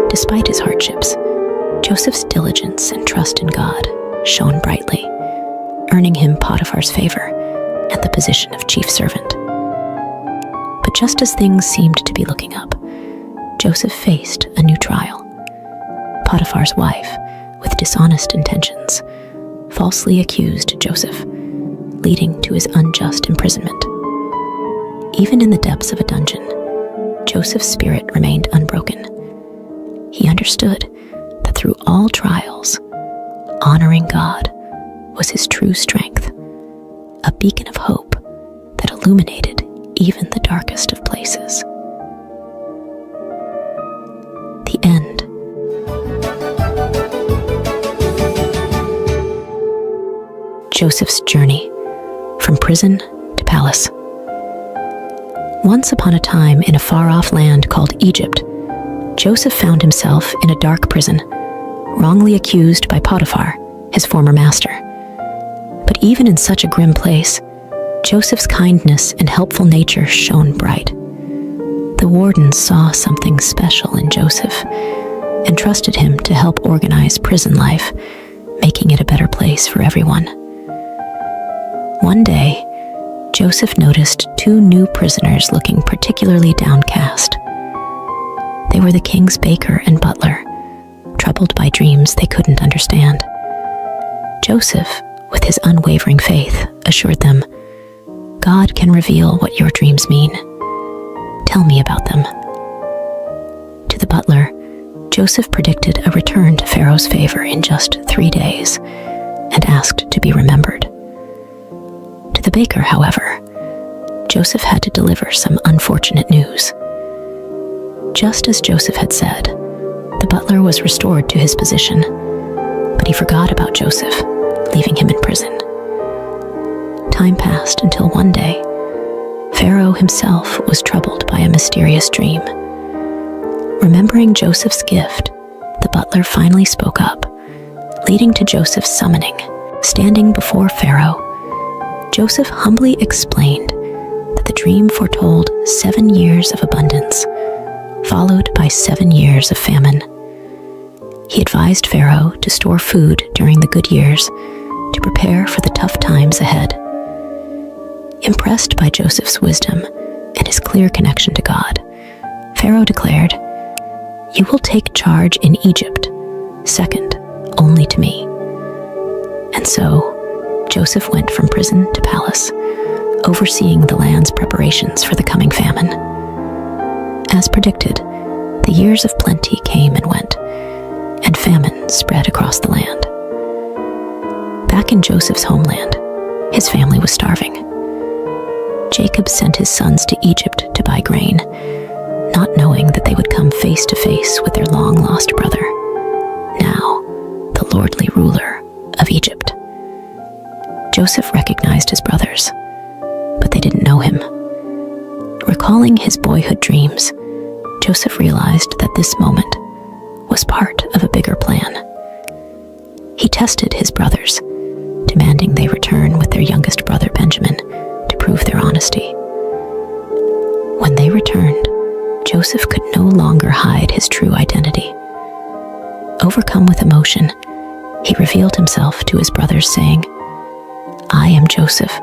Despite his hardships, Joseph's diligence and trust in God shone brightly, earning him Potiphar's favor and the position of chief servant. But just as things seemed to be looking up, Joseph faced a new trial. Potiphar's wife, with dishonest intentions, falsely accused Joseph, leading to his unjust imprisonment. Even in the depths of a dungeon, Joseph's spirit remained unbroken. He understood that through all trials, honoring God was his true strength, a beacon of hope that illuminated even the darkest of places. The end. Joseph's journey from prison to palace. Once upon a time in a far-off land called Egypt, Joseph found himself in a dark prison, wrongly accused by Potiphar, his former master. But even in such a grim place, Joseph's kindness and helpful nature shone bright. The warden saw something special in Joseph and trusted him to help organize prison life, making it a better place for everyone. One day, Joseph noticed two new prisoners looking particularly downcast. They were the king's baker and butler, troubled by dreams they couldn't understand. Joseph, with his unwavering faith, assured them, "God can reveal what your dreams mean. Tell me about them." To the butler, Joseph predicted a return to Pharaoh's favor in just 3 days and asked to be remembered. To the baker, however, Joseph had to deliver some unfortunate news. Just as Joseph had said, the butler was restored to his position, but he forgot about Joseph, leaving him in prison. Time passed until one day, Pharaoh himself was troubled by a mysterious dream. Remembering Joseph's gift, the butler finally spoke up, leading to Joseph's summoning. Standing before Pharaoh, Joseph humbly explained that the dream foretold 7 years of abundance, followed by 7 years of famine. He advised Pharaoh to store food during the good years to prepare for the tough times ahead. Impressed by Joseph's wisdom and his clear connection to God, Pharaoh declared, "You will take charge in Egypt, second only to me." And so, Joseph went from prison to palace, overseeing the land's preparations for the coming famine. As predicted, the years of plenty came and went, and famine spread across the land. Back in Joseph's homeland, his family was starving. Jacob sent his sons to Egypt to buy grain, not knowing that they would come face to face with their long-lost brother, now the lordly ruler of Egypt. Joseph recognized his brothers, but they didn't know him. Recalling his boyhood dreams, Joseph realized that this moment was part of a bigger plan. He tested his brothers, demanding they return with their youngest brother Benjamin to prove their honesty. When they returned, Joseph could no longer hide his true identity. Overcome with emotion, he revealed himself to his brothers, saying, "I am Joseph,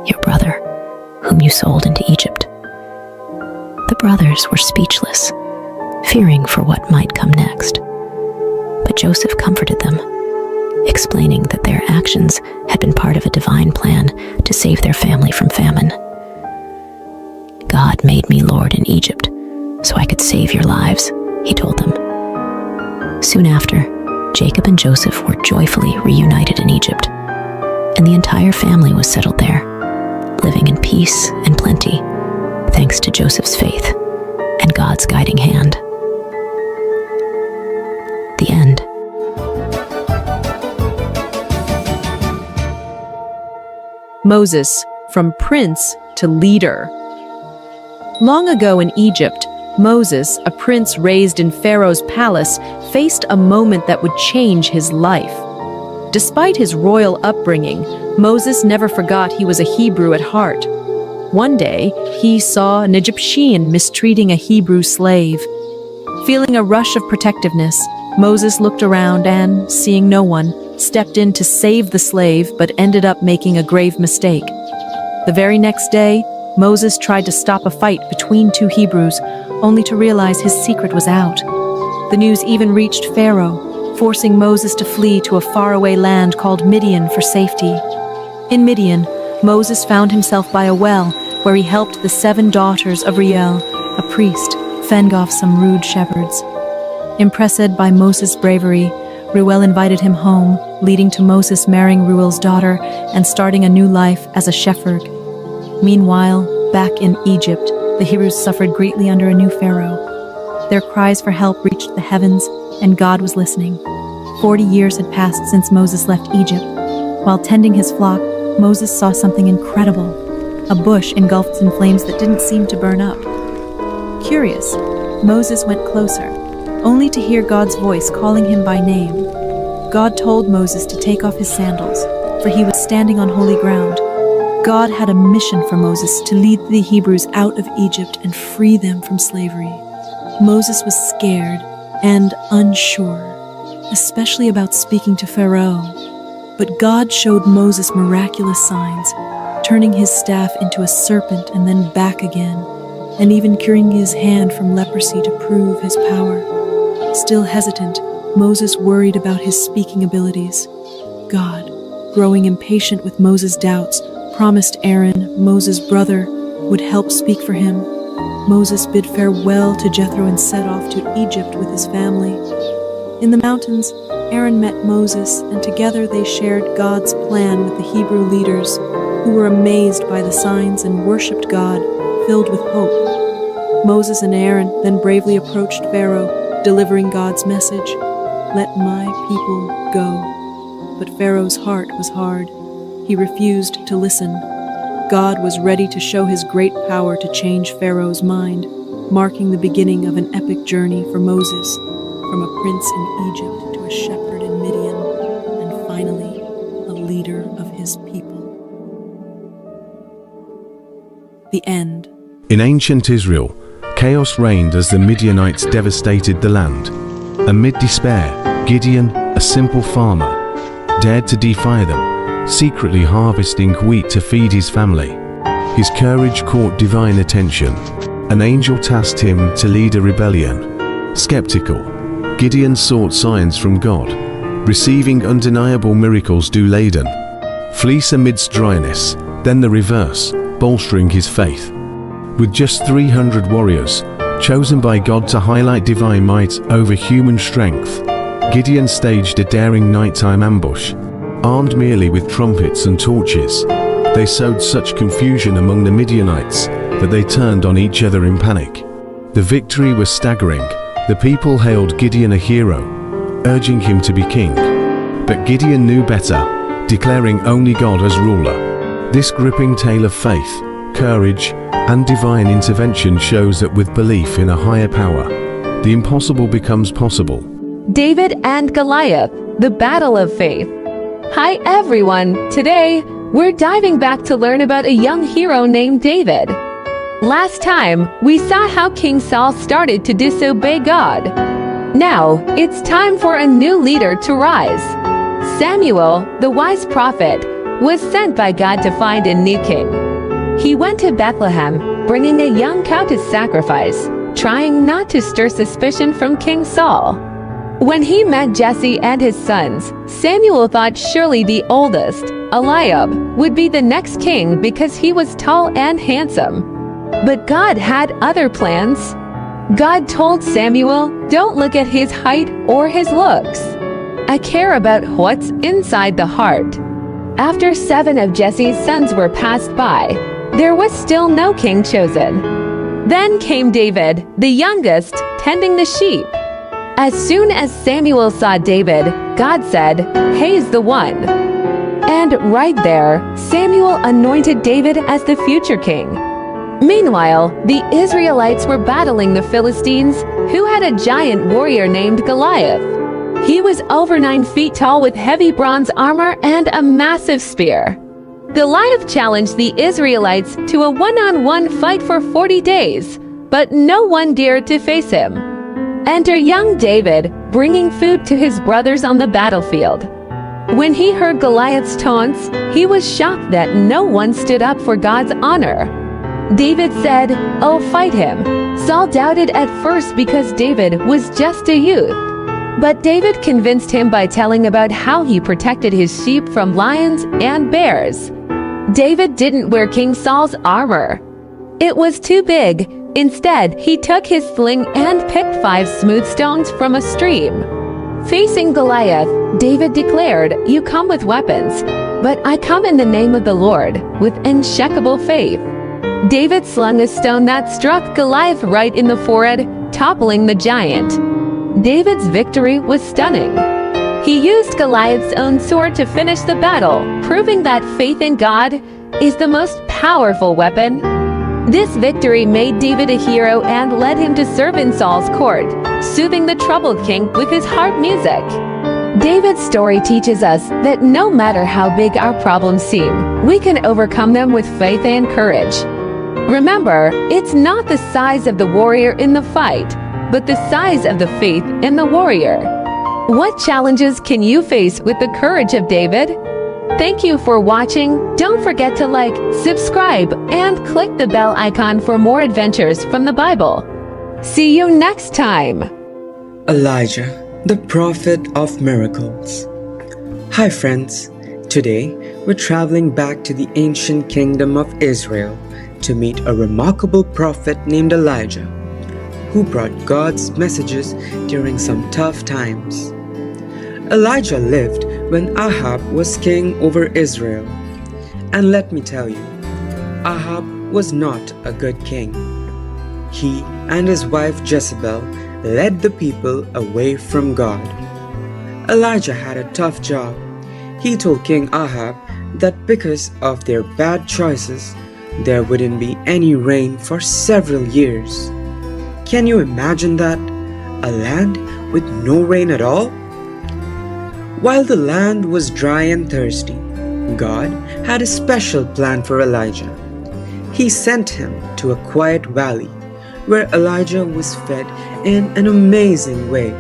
your brother, whom you sold into Egypt." The brothers were speechless, fearing for what might come next. But Joseph comforted them, explaining that their actions had been part of a divine plan to save their family from famine. "God made me Lord in Egypt, so I could save your lives," he told them. Soon after, Jacob and Joseph were joyfully reunited in Egypt, and the entire family was settled there, living in peace and plenty, thanks to Joseph's faith and God's guiding hand. The end. Moses, from prince to leader. Long ago in Egypt, Moses, a prince raised in Pharaoh's palace, faced a moment that would change his life. Despite his royal upbringing, Moses never forgot he was a Hebrew at heart. One day, he saw an Egyptian mistreating a Hebrew slave. Feeling a rush of protectiveness, Moses looked around and, seeing no one, stepped in to save the slave but ended up making a grave mistake. The very next day, Moses tried to stop a fight between two Hebrews, only to realize his secret was out. The news even reached Pharaoh, forcing Moses to flee to a faraway land called Midian for safety. In Midian, Moses found himself by a well, where he helped the 7 daughters of Reuel, a priest, fend off some rude shepherds. Impressed by Moses' bravery, Reuel invited him home, leading to Moses marrying Reuel's daughter and starting a new life as a shepherd. Meanwhile, back in Egypt, the Hebrews suffered greatly under a new pharaoh. Their cries for help reached the heavens, and God was listening. 40 years had passed since Moses left Egypt. While tending his flock, Moses saw something incredible. A bush engulfed in flames that didn't seem to burn up. Curious, Moses went closer, only to hear God's voice calling him by name. God told Moses to take off his sandals, for he was standing on holy ground. God had a mission for Moses to lead the Hebrews out of Egypt and free them from slavery. Moses was scared and unsure, especially about speaking to Pharaoh. But God showed Moses miraculous signs, turning his staff into a serpent and then back again, and even curing his hand from leprosy to prove his power. Still hesitant, Moses worried about his speaking abilities. God, growing impatient with Moses' doubts, promised Aaron, Moses' brother, would help speak for him. Moses bid farewell to Jethro and set off to Egypt with his family. In the mountains, Aaron met Moses, and together they shared God's plan with the Hebrew leaders, who were amazed by the signs and worshipped God, filled with hope. Moses and Aaron then bravely approached Pharaoh, delivering God's message, "Let my people go." But Pharaoh's heart was hard. He refused to listen. God was ready to show his great power to change Pharaoh's mind, marking the beginning of an epic journey for Moses, from a prince in Egypt to a shepherd in Midian, and finally, a leader of his people. The end. In ancient Israel, chaos reigned as the Midianites devastated the land. Amid despair, Gideon, a simple farmer, dared to defy them, secretly harvesting wheat to feed his family. His courage caught divine attention. An angel tasked him to lead a rebellion. Skeptical, Gideon sought signs from God, receiving undeniable miracles dew laden. Fleece amidst dryness, then the reverse, bolstering his faith. With just 300 warriors, chosen by God to highlight divine might over human strength, Gideon staged a daring nighttime ambush. Armed merely with trumpets and torches, they sowed such confusion among the Midianites that they turned on each other in panic. The victory was staggering. The people hailed Gideon a hero, urging him to be king. But Gideon knew better, declaring only God as ruler. This gripping tale of faith, courage, and divine intervention shows that with belief in a higher power, the impossible becomes possible. David and Goliath, the battle of faith. Hi everyone, today we're diving back to learn about a young hero named David. Last time, we saw how King Saul started to disobey God. Now, it's time for a new leader to rise. Samuel, the wise prophet, was sent by God to find a new king. He went to Bethlehem, bringing a young cow to sacrifice, trying not to stir suspicion from King Saul. When he met Jesse and his sons, Samuel thought surely the oldest, Eliab, would be the next king because he was tall and handsome. But God had other plans. God told Samuel, "Don't look at his height or his looks. I care about what's inside the heart." After 7 of Jesse's sons were passed by, there was still no king chosen. Then came David, the youngest, tending the sheep. As soon as Samuel saw David, God said, "He's the one." And right there, Samuel anointed David as the future king. Meanwhile, the Israelites were battling the Philistines, who had a giant warrior named Goliath. He was over 9 feet tall with heavy bronze armor and a massive spear. Goliath challenged the Israelites to a one-on-one fight for 40 days, but no one dared to face him. Enter young David, bringing food to his brothers on the battlefield. When he heard Goliath's taunts, he was shocked that no one stood up for God's honor. David said, "I'll fight him." Saul doubted at first because David was just a youth. But David convinced him by telling about how he protected his sheep from lions and bears. David didn't wear King Saul's armor. It was too big. Instead, he took his sling and picked 5 smooth stones from a stream. Facing Goliath, David declared, "You come with weapons, but I come in the name of the Lord, with unshakable faith." David slung a stone that struck Goliath right in the forehead, toppling the giant. David's victory was stunning. He used Goliath's own sword to finish the battle, proving that faith in God is the most powerful weapon. This victory made David a hero and led him to serve in Saul's court, soothing the troubled king with his harp music. David's story teaches us that no matter how big our problems seem, we can overcome them with faith and courage. Remember, it's not the size of the warrior in the fight, but the size of the faith in the warrior. What challenges can you face with the courage of David? Thank you for watching. Don't forget to like, subscribe, and click the bell icon for more adventures from the Bible. See you next time. Elijah, the prophet of miracles. Hi friends, today we're traveling back to the ancient kingdom of Israel to meet a remarkable prophet named Elijah, who brought God's messages during some tough times. Elijah lived when Ahab was king over Israel. And let me tell you, Ahab was not a good king. He and his wife Jezebel led the people away from God. Elijah had a tough job. He told King Ahab that because of their bad choices, there wouldn't be any rain for several years. Can you imagine that? A land with no rain at all? While the land was dry and thirsty, God had a special plan for Elijah. He sent him to a quiet valley where Elijah was fed in an amazing way.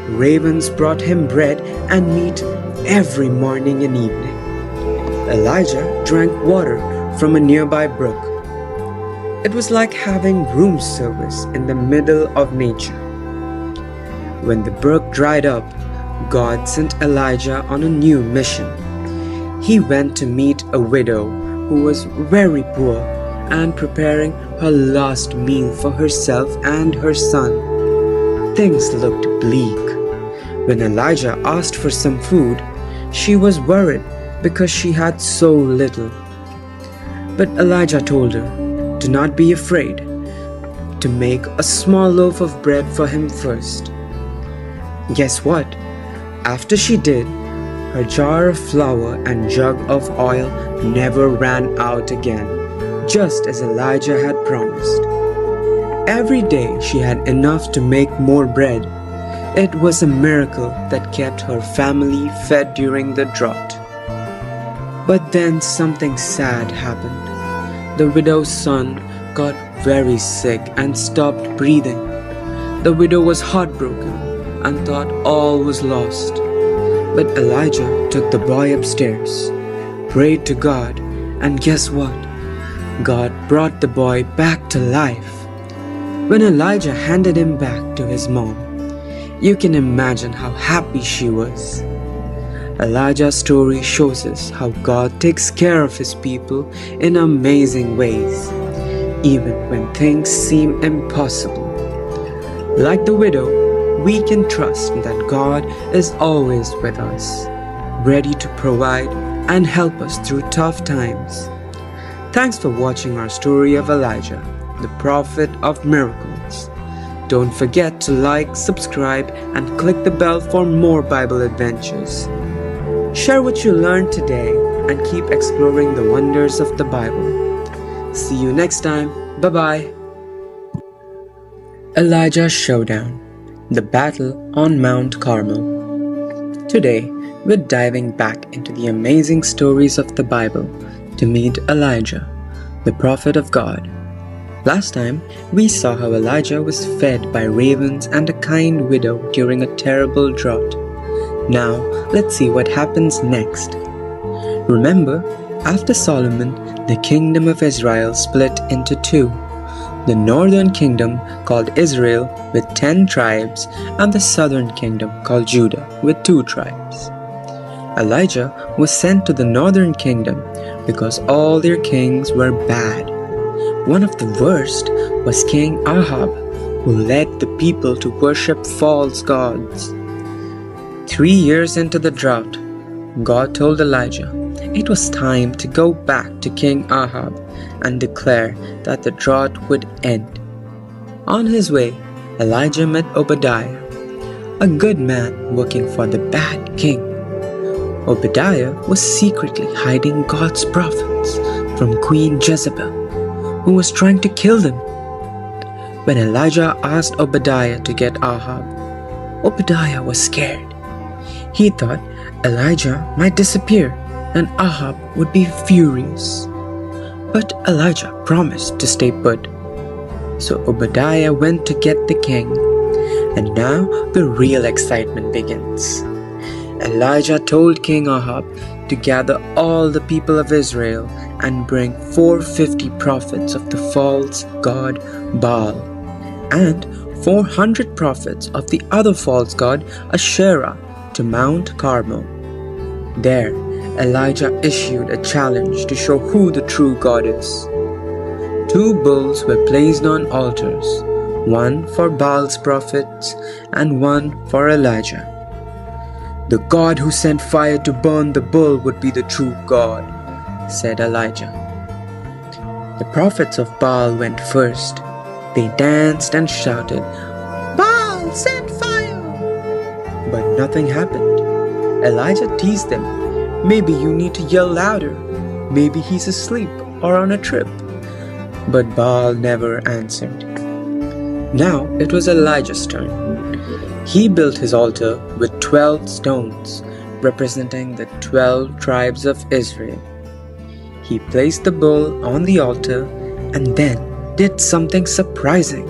Ravens brought him bread and meat every morning and evening. Elijah drank water from a nearby brook. It was like having room service in the middle of nature. When the brook dried up, God sent Elijah on a new mission. He went to meet a widow who was very poor and preparing her last meal for herself and her son. Things looked bleak. When Elijah asked for some food, she was worried because she had so little. But Elijah told her, "Do not be afraid, to make a small loaf of bread for him first." Guess what? After she did, her jar of flour and jug of oil never ran out again, just as Elijah had promised. Every day she had enough to make more bread. It was a miracle that kept her family fed during the drought. But then something sad happened. The widow's son got very sick and stopped breathing. The widow was heartbroken and thought all was lost. But Elijah took the boy upstairs, prayed to God, and guess what? God brought the boy back to life. When Elijah handed him back to his mom, you can imagine how happy she was. Elijah's story shows us how God takes care of his people in amazing ways, even when things seem impossible. Like the widow, we can trust that God is always with us, ready to provide and help us through tough times. Thanks for watching our story of Elijah, the prophet of miracles. Don't forget to like, subscribe, and click the bell for more Bible adventures. Share what you learned today and keep exploring the wonders of the Bible. See you next time. Bye-bye. Elijah's Showdown, the battle on Mount Carmel. Today, we're diving back into the amazing stories of the Bible to meet Elijah, the prophet of God. Last time, we saw how Elijah was fed by ravens and a kind widow during a terrible drought. Now, let's see what happens next. Remember, after Solomon, the kingdom of Israel split into two. The northern kingdom called Israel with 10 tribes and the southern kingdom called Judah with 2 tribes. Elijah was sent to the northern kingdom because all their kings were bad. One of the worst was King Ahab, who led the people to worship false gods. 3 years into the drought, God told Elijah it was time to go back to King Ahab and declare that the drought would end. On his way, Elijah met Obadiah, a good man working for the bad king. Obadiah was secretly hiding God's prophets from Queen Jezebel, who was trying to kill them. When Elijah asked Obadiah to get Ahab, Obadiah was scared. He thought Elijah might disappear and Ahab would be furious. But Elijah promised to stay put. So Obadiah went to get the king. And now the real excitement begins. Elijah told King Ahab to gather all the people of Israel and bring 450 prophets of the false god Baal and 400 prophets of the other false god Asherah to Mount Carmel. There, Elijah issued a challenge to show who the true God is. 2 bulls were placed on altars, one for Baal's prophets and one for Elijah. The God who sent fire to burn the bull would be the true God, said Elijah. The prophets of Baal went first. They danced and shouted, "Baal, send fire!" But nothing happened. Elijah teased them. Maybe you need to yell louder. Maybe he's asleep or on a trip. But Baal never answered. Now it was Elijah's turn. He built his altar with 12 stones, representing the 12 tribes of Israel. He placed the bull on the altar and then did something surprising.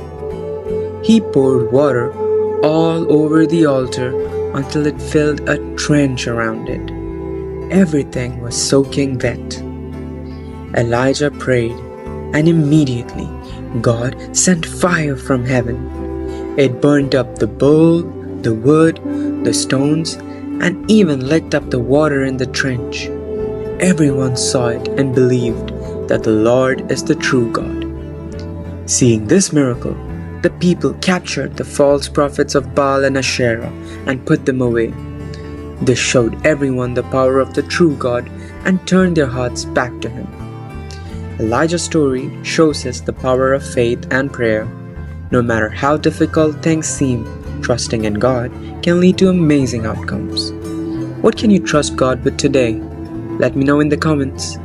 He poured water all over the altar until it filled a trench around it. Everything was soaking wet. Elijah prayed, and immediately God sent fire from heaven. It burned up the bull, the wood, the stones, and even licked up the water in the trench. Everyone saw it and believed that the Lord is the true God. Seeing this miracle, the people captured the false prophets of Baal and Asherah and put them away. This showed everyone the power of the true God and turned their hearts back to Him. Elijah's story shows us the power of faith and prayer. No matter how difficult things seem, trusting in God can lead to amazing outcomes. What can you trust God with today? Let me know in the comments.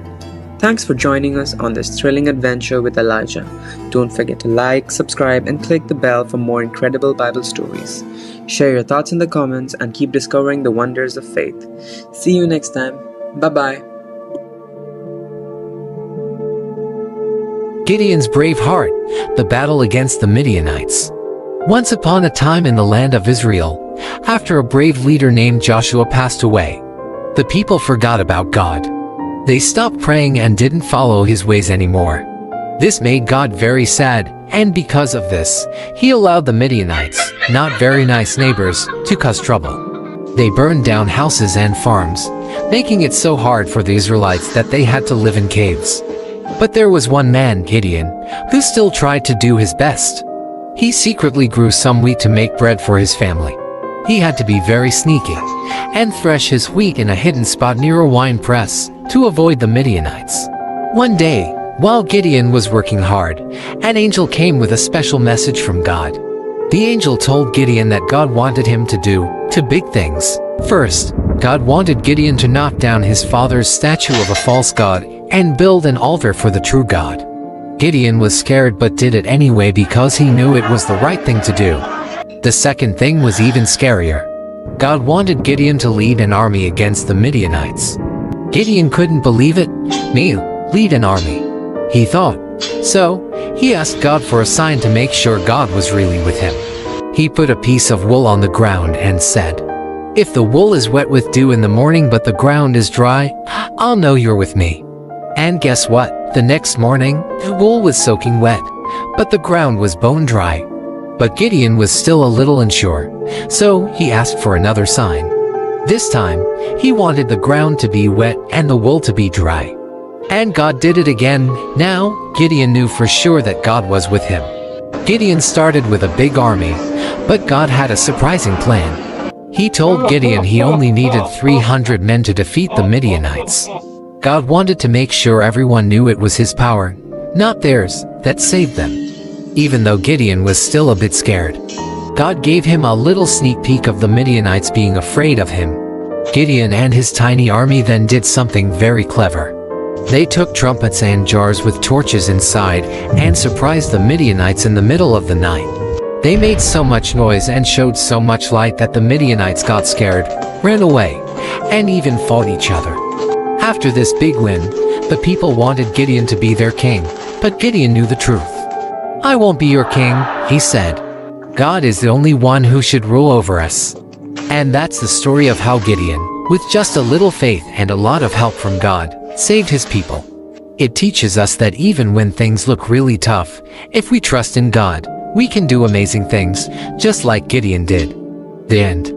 Thanks for joining us on this thrilling adventure with Elijah. Don't forget to like, subscribe, and click the bell for more incredible Bible stories. Share your thoughts in the comments and keep discovering the wonders of faith. See you next time. Bye-bye. Gideon's brave heart, the battle against the Midianites. Once upon a time in the land of Israel, after a brave leader named Joshua passed away, the people forgot about God. They stopped praying and didn't follow his ways anymore. This made God very sad, and because of this, he allowed the Midianites, not very nice neighbors, to cause trouble. They burned down houses and farms, making it so hard for the Israelites that they had to live in caves. But there was one man, Gideon, who still tried to do his best. He secretly grew some wheat to make bread for his family. He had to be very sneaky and thresh his wheat in a hidden spot near a wine press to avoid the Midianites. One day, while Gideon was working hard, an angel came with a special message from God. The angel told Gideon that God wanted him to do 2 big things. First, God wanted Gideon to knock down his father's statue of a false god and build an altar for the true God. Gideon was scared but did it anyway because he knew it was the right thing to do. The second thing was even scarier. God wanted Gideon to lead an army against the Midianites. Gideon couldn't believe it. Me, lead an army, he thought. So, he asked God for a sign to make sure God was really with him. He put a piece of wool on the ground and said, "If the wool is wet with dew in the morning but the ground is dry, I'll know you're with me." And guess what? The next morning, the wool was soaking wet, but the ground was bone dry. But Gideon was still a little unsure, so he asked for another sign. This time, he wanted the ground to be wet and the wool to be dry. And God did it again. Now, Gideon knew for sure that God was with him. Gideon started with a big army, but God had a surprising plan. He told Gideon he only needed 300 men to defeat the Midianites. God wanted to make sure everyone knew it was his power, not theirs, that saved them. Even though Gideon was still a bit scared, God gave him a little sneak peek of the Midianites being afraid of him. Gideon and his tiny army then did something very clever. They took trumpets and jars with torches inside and surprised the Midianites in the middle of the night. They made so much noise and showed so much light that the Midianites got scared, ran away, and even fought each other. After this big win, the people wanted Gideon to be their king, but Gideon knew the truth. "I won't be your king," he said. "God is the only one who should rule over us." And that's the story of how Gideon, with just a little faith and a lot of help from God, saved his people. It teaches us that even when things look really tough, if we trust in God, we can do amazing things, just like Gideon did. The end.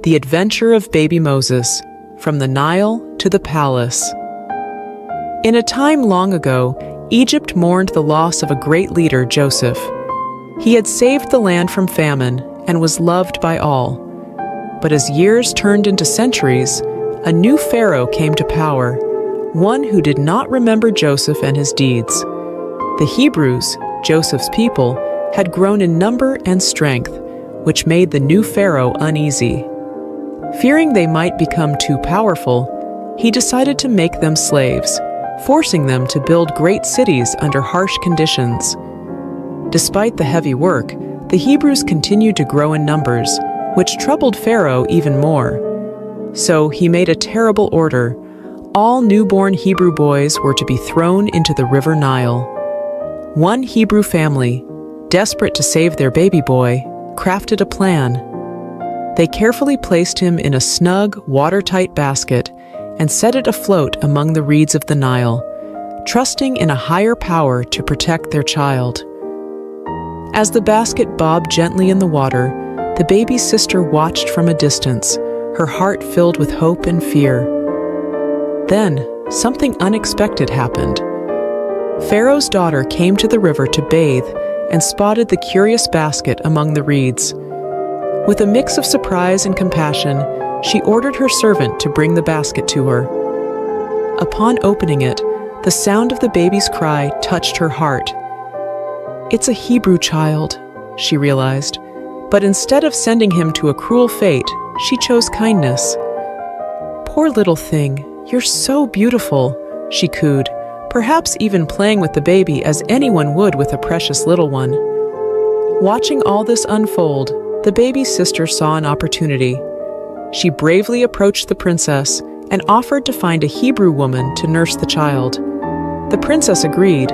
The Adventure of Baby Moses, From the Nile to the Palace. In a time long ago, Egypt mourned the loss of a great leader, Joseph. He had saved the land from famine and was loved by all. But as years turned into centuries, a new pharaoh came to power, one who did not remember Joseph and his deeds. The Hebrews, Joseph's people, had grown in number and strength, which made the new pharaoh uneasy. Fearing they might become too powerful, he decided to make them slaves, forcing them to build great cities under harsh conditions. Despite the heavy work, the Hebrews continued to grow in numbers, which troubled Pharaoh even more. So he made a terrible order. All newborn Hebrew boys were to be thrown into the river Nile. One Hebrew family, desperate to save their baby boy, crafted a plan. They carefully placed him in a snug, watertight basket and set it afloat among the reeds of the Nile, trusting in a higher power to protect their child. As the basket bobbed gently in the water, the baby's sister watched from a distance, her heart filled with hope and fear. Then, something unexpected happened. Pharaoh's daughter came to the river to bathe and spotted the curious basket among the reeds. With a mix of surprise and compassion, she ordered her servant to bring the basket to her. Upon opening it, the sound of the baby's cry touched her heart. "It's a Hebrew child," she realized, but instead of sending him to a cruel fate, she chose kindness. "Poor little thing, you're so beautiful," she cooed, perhaps even playing with the baby as anyone would with a precious little one. Watching all this unfold, the baby's sister saw an opportunity. She bravely approached the princess and offered to find a Hebrew woman to nurse the child. The princess agreed,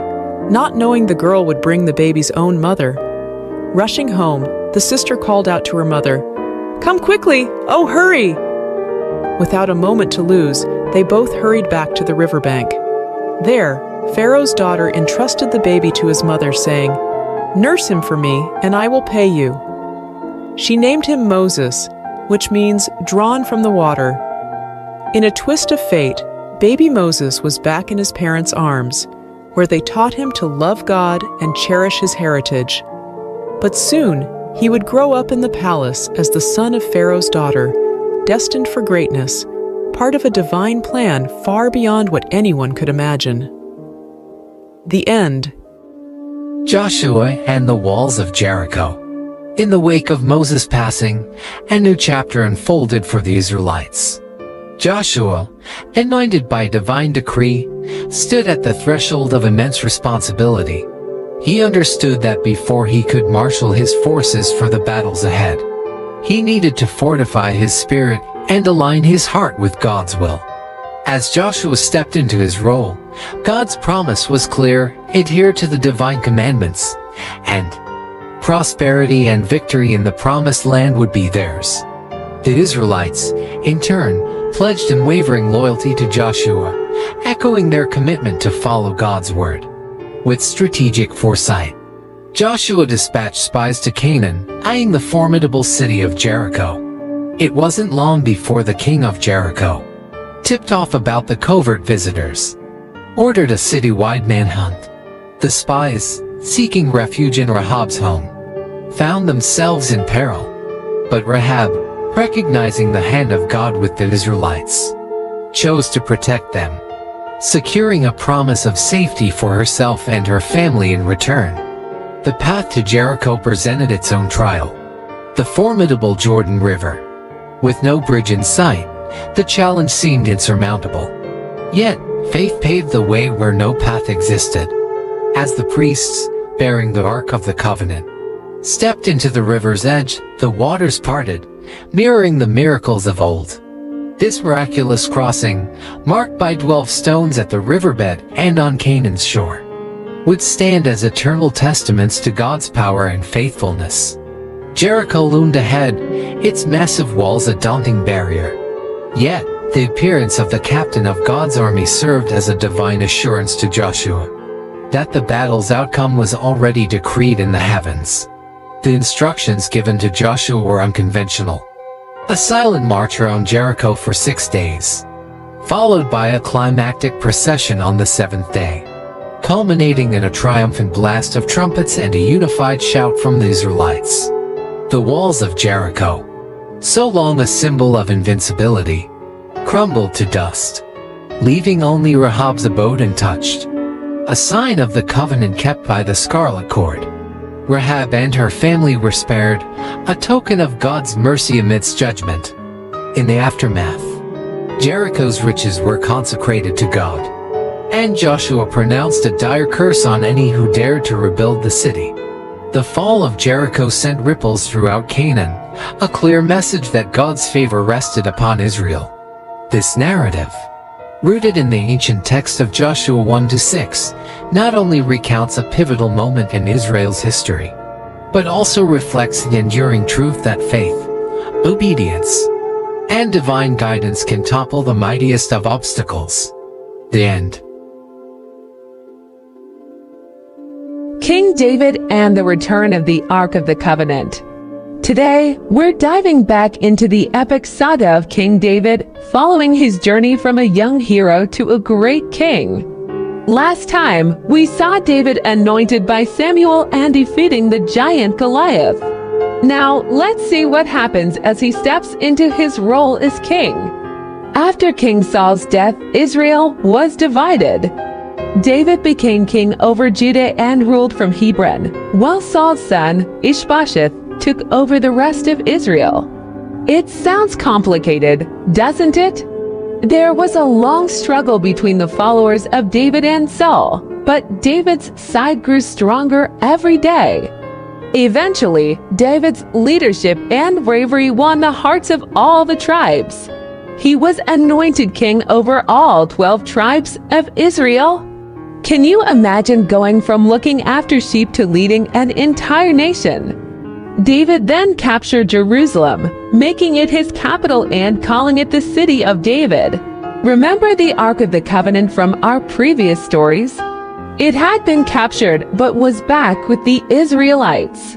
not knowing the girl would bring the baby's own mother. Rushing home, the sister called out to her mother, "Come quickly! Oh, hurry!" Without a moment to lose, they both hurried back to the riverbank. There, Pharaoh's daughter entrusted the baby to his mother, saying, "Nurse him for me, and I will pay you." She named him Moses, which means drawn from the water. In a twist of fate, baby Moses was back in his parents' arms, where they taught him to love God and cherish his heritage. But soon, he would grow up in the palace as the son of Pharaoh's daughter, destined for greatness, part of a divine plan far beyond what anyone could imagine. The end. Joshua and the walls of Jericho. In the wake of Moses' passing, a new chapter unfolded for the Israelites. Joshua, anointed by divine decree, stood at the threshold of immense responsibility. He understood that before he could marshal his forces for the battles ahead, he needed to fortify his spirit and align his heart with God's will. As Joshua stepped into his role, God's promise was clear: adhere to the divine commandments, and prosperity and victory in the promised land would be theirs. The Israelites, in turn, pledged unwavering loyalty to Joshua, echoing their commitment to follow God's word. With strategic foresight, Joshua dispatched spies to Canaan, eyeing the formidable city of Jericho. It wasn't long before the king of Jericho, tipped off about the covert visitors, ordered a citywide manhunt. The spies, seeking refuge in Rahab's home, found themselves in peril. But Rahab, recognizing the hand of God with the Israelites, chose to protect them, securing a promise of safety for herself and her family in return. The path to Jericho presented its own trial. The formidable Jordan River. With no bridge in sight, the challenge seemed insurmountable. Yet, faith paved the way where no path existed. As the priests, bearing the Ark of the Covenant, stepped into the river's edge, the waters parted, mirroring the miracles of old. This miraculous crossing, marked by 12 stones at the riverbed and on Canaan's shore, would stand as eternal testaments to God's power and faithfulness. Jericho loomed ahead, its massive walls a daunting barrier. Yet, the appearance of the captain of God's army served as a divine assurance to Joshua that the battle's outcome was already decreed in the heavens. The instructions given to Joshua were unconventional. A silent march around Jericho for 6 days, followed by a climactic procession on the 7th day, culminating in a triumphant blast of trumpets and a unified shout from the Israelites. The walls of Jericho, so long a symbol of invincibility, crumbled to dust, leaving only Rahab's abode untouched, a sign of the covenant kept by the scarlet cord. Rahab and her family were spared, a token of God's mercy amidst judgment. In the aftermath, Jericho's riches were consecrated to God, and Joshua pronounced a dire curse on any who dared to rebuild the city. The fall of Jericho sent ripples throughout Canaan, a clear message that God's favor rested upon Israel. This narrative, rooted in the ancient text of Joshua 1-6, not only recounts a pivotal moment in Israel's history, but also reflects the enduring truth that faith, obedience, and divine guidance can topple the mightiest of obstacles. The end. King David and the return of the Ark of the Covenant. Today, we're diving back into the epic saga of King David, following his journey from a young hero to a great king. Last time, we saw David anointed by Samuel and defeating the giant Goliath. Now, let's see what happens as he steps into his role as king. After King Saul's death, Israel was divided. David became king over Judah and ruled from Hebron, while Saul's son, Ishbosheth, took over the rest of Israel. It sounds complicated, doesn't it? There was a long struggle between the followers of David and Saul, but David's side grew stronger every day. Eventually, David's leadership and bravery won the hearts of all the tribes. He was anointed king over all 12 tribes of Israel. Can you imagine going from looking after sheep to leading an entire nation? David then captured Jerusalem, making it his capital and calling it the City of David. Remember the Ark of the Covenant from our previous stories? It had been captured but was back with the Israelites.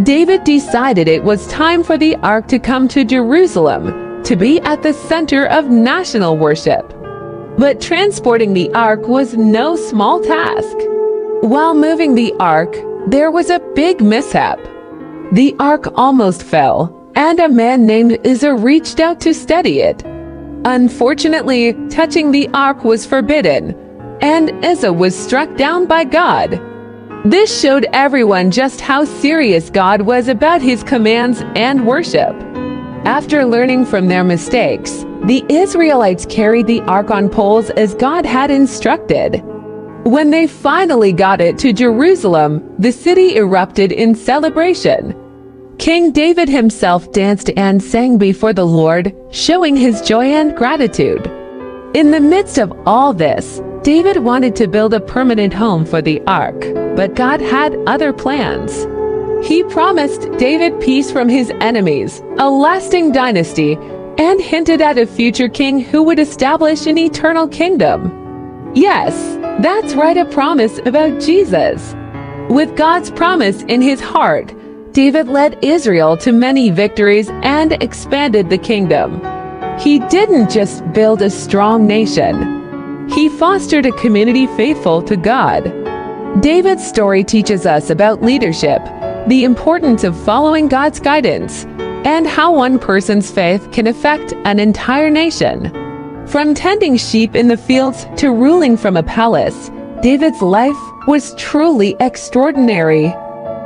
David decided it was time for the Ark to come to Jerusalem, to be at the center of national worship. But transporting the Ark was no small task. While moving the Ark, there was a big mishap. The Ark almost fell, and a man named Uzzah reached out to steady it. Unfortunately, touching the Ark was forbidden, and Uzzah was struck down by God. This showed everyone just how serious God was about his commands and worship. After learning from their mistakes, the Israelites carried the ark on poles as God had instructed. When they finally got it to Jerusalem, the city erupted in celebration. King David himself danced and sang before the Lord, showing his joy and gratitude. In the midst of all this, David wanted to build a permanent home for the ark, but God had other plans. He promised David peace from his enemies, a lasting dynasty, and hinted at a future king who would establish an eternal kingdom. Yes, that's right, a promise about Jesus. With God's promise in his heart, David led Israel to many victories and expanded the kingdom. He didn't just build a strong nation. He fostered a community faithful to God. David's story teaches us about leadership, the importance of following God's guidance, and how one person's faith can affect an entire nation. From tending sheep in the fields to ruling from a palace, David's life was truly extraordinary.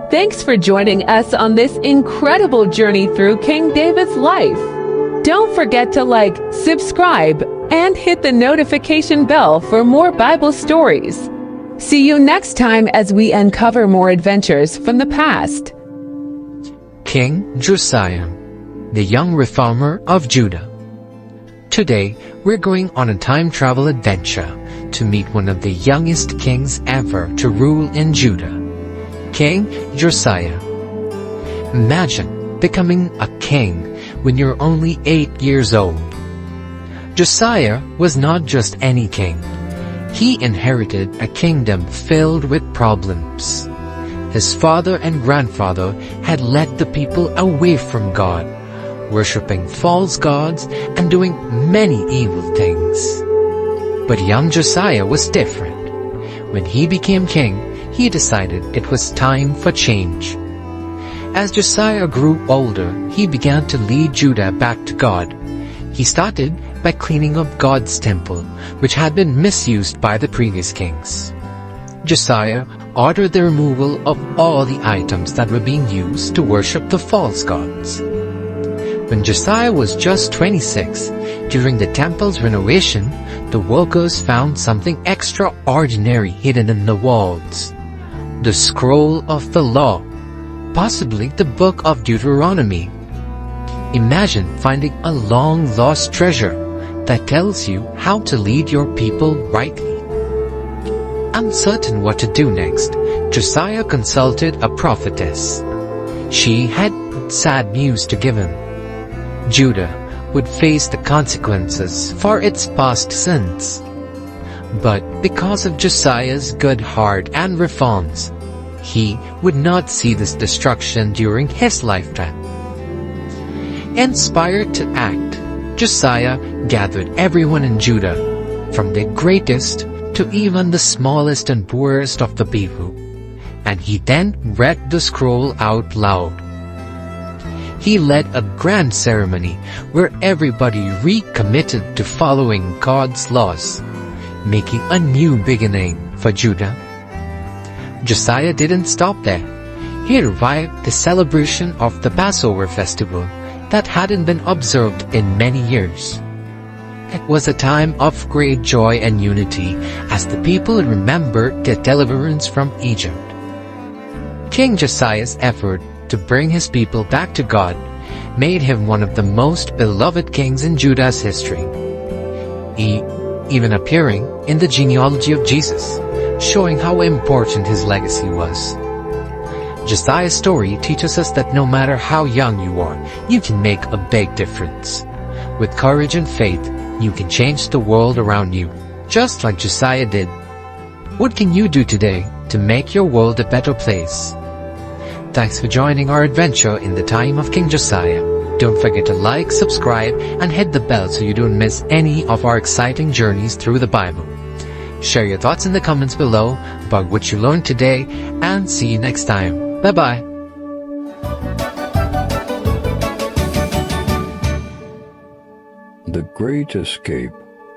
Thanks for joining us on this incredible journey through King David's life. Don't forget to like, subscribe, and hit the notification bell for more Bible stories. See you next time as we uncover more adventures from the past. King Josiah, the young reformer of Judah. Today, we're going on a time travel adventure to meet one of the youngest kings ever to rule in Judah, King Josiah. Imagine becoming a king when you're only 8 years old. Josiah was not just any king. He inherited a kingdom filled with problems. His father and grandfather had led the people away from God, worshipping false gods and doing many evil things. But young Josiah was different. When he became king, he decided it was time for change. As Josiah grew older, he began to lead Judah back to God. He started by cleaning up God's temple, which had been misused by the previous kings. Josiah ordered the removal of all the items that were being used to worship the false gods. When Josiah was just 26, during the temple's renovation, the workers found something extraordinary hidden in the walls. The scroll of the law, possibly the book of Deuteronomy. Imagine finding a long-lost treasure that tells you how to lead your people rightly. Uncertain what to do next, Josiah consulted a prophetess. She had sad news to give him. Judah would face the consequences for its past sins. But because of Josiah's good heart and reforms, he would not see this destruction during his lifetime. Inspired to act, Josiah gathered everyone in Judah, from the greatest to even the smallest and poorest of the people, and he then read the scroll out loud. He led a grand ceremony where everybody recommitted to following God's laws, making a new beginning for Judah. Josiah didn't stop there. He revived the celebration of the Passover festival that hadn't been observed in many years. It was a time of great joy and unity as the people remembered their deliverance from Egypt. King Josiah's effort to bring his people back to God made him one of the most beloved kings in Judah's history, even appearing in the genealogy of Jesus, showing how important his legacy was. Josiah's story teaches us that no matter how young you are, you can make a big difference. With courage and faith, you can change the world around you, just like Josiah did. What can you do today to make your world a better place? Thanks for joining our adventure in the time of King Josiah. Don't forget to like, subscribe, and hit the bell so you don't miss any of our exciting journeys through the Bible. Share your thoughts in the comments below about what you learned today, and see you next time. Bye-bye. The Great Escape,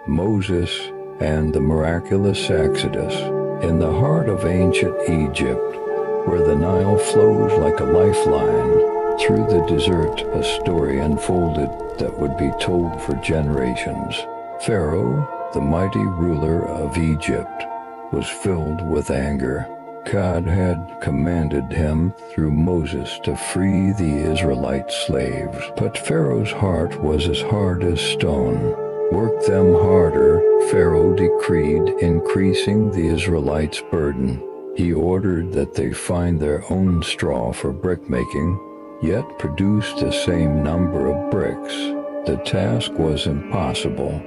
Moses and the Miraculous Exodus. In the heart of ancient Egypt, where the Nile flows like a lifeline, Through the desert, a story unfolded that would be told for generations. Pharaoh, the mighty ruler of Egypt, was filled with anger. God had commanded him through Moses to free the Israelite slaves, but Pharaoh's heart was as hard as stone. Work them harder, Pharaoh decreed, increasing the Israelites' burden. He ordered that they find their own straw for brickmaking, yet produce the same number of bricks. The task was impossible,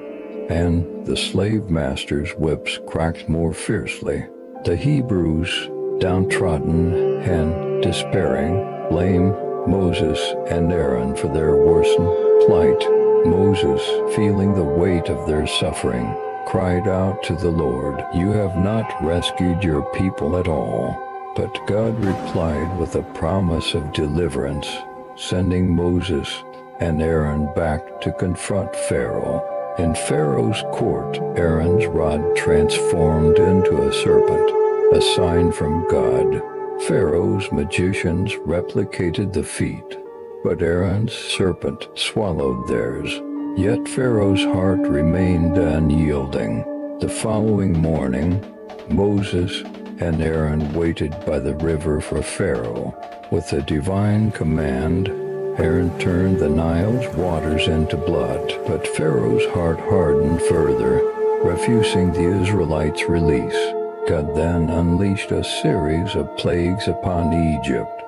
and the slave masters' whips cracked more fiercely. The Hebrews, downtrodden and despairing, blamed Moses and Aaron for their worsened plight. Moses, feeling the weight of their suffering, cried out to the Lord, "You have not rescued your people at all." But God replied with a promise of deliverance, sending Moses and Aaron back to confront Pharaoh. In Pharaoh's court, Aaron's rod transformed into a serpent, a sign from God. Pharaoh's magicians replicated the feat, but Aaron's serpent swallowed theirs. Yet Pharaoh's heart remained unyielding. The following morning, Moses and Aaron waited by the river for Pharaoh. With a divine command, Aaron turned the Nile's waters into blood, but Pharaoh's heart hardened further, refusing the Israelites' release. God then unleashed a series of plagues upon Egypt,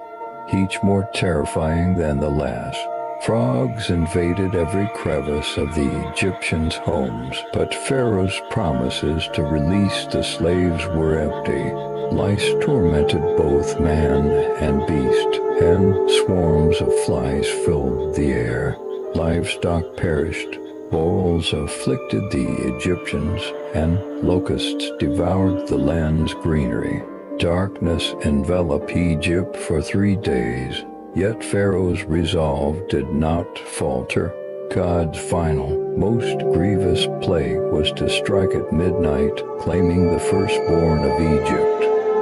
each more terrifying than the last. Frogs invaded every crevice of the Egyptians' homes, but Pharaoh's promises to release the slaves were empty. Lice tormented both man and beast, and swarms of flies filled the air. Livestock perished, boils afflicted the Egyptians, and locusts devoured the land's greenery. Darkness enveloped Egypt for 3 days, yet Pharaoh's resolve did not falter. God's final, most grievous plague was to strike at midnight, claiming the firstborn of Egypt.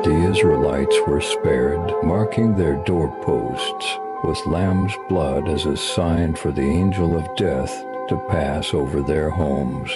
The Israelites were spared, marking their doorposts with lamb's blood as a sign for the angel of death to pass over their homes.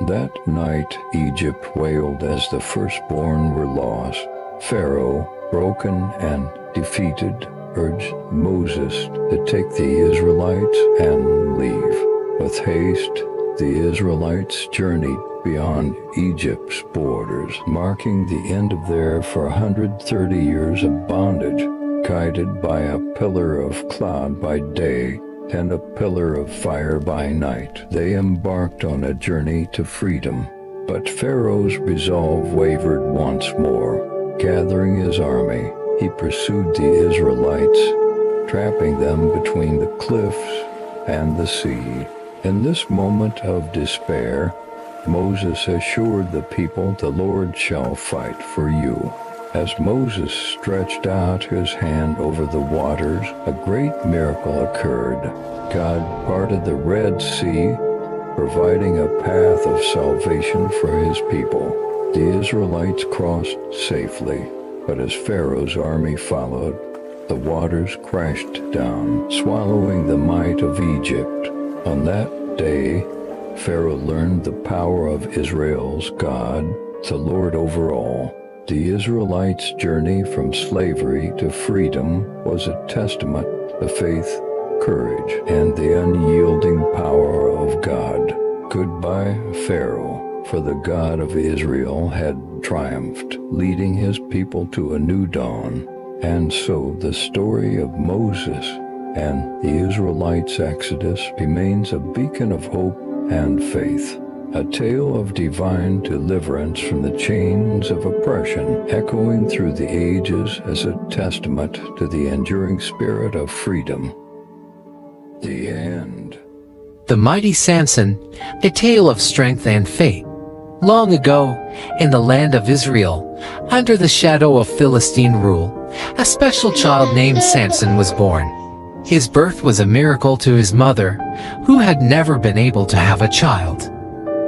That night Egypt wailed as the firstborn were lost. Pharaoh, broken and defeated, urged Moses to take the Israelites and leave. With haste, the Israelites journeyed beyond Egypt's borders, marking the end of their 430 years of bondage, guided by a pillar of cloud by day and a pillar of fire by night. They embarked on a journey to freedom, but Pharaoh's resolve wavered once more. Gathering his army, he pursued the Israelites, trapping them between the cliffs and the sea. In this moment of despair, Moses assured the people, "The Lord shall fight for you." As Moses stretched out his hand over the waters, a great miracle occurred. God parted the Red Sea, providing a path of salvation for his people. The Israelites crossed safely, but as Pharaoh's army followed, the waters crashed down, swallowing the might of Egypt. On that day, Pharaoh learned the power of Israel's God, the Lord over all. The Israelites' journey from slavery to freedom was a testament to faith, courage, and the unyielding power of God. Goodbye, Pharaoh, for the God of Israel had triumphed, leading his people to a new dawn. And so the story of Moses and the Israelites' exodus remains a beacon of hope and faith, a tale of divine deliverance from the chains of oppression, echoing through the ages as a testament to the enduring spirit of freedom. The end. The mighty Samson, a tale of strength and fate. Long ago, in the land of Israel, under the shadow of Philistine rule, a special child named Samson was born. His birth was a miracle to his mother, who had never been able to have a child.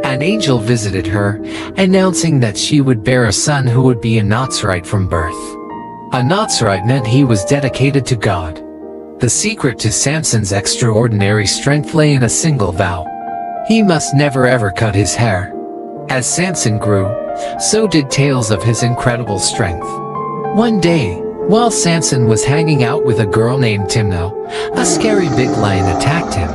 An angel visited her, announcing that she would bear a son who would be a Nazarite from birth. A Nazarite meant he was dedicated to God. The secret to Samson's extraordinary strength lay in a single vow. He must never ever cut his hair. As Samson grew, so did tales of his incredible strength. One day, while Samson was hanging out with a girl named Timnah, a scary big lion attacked him.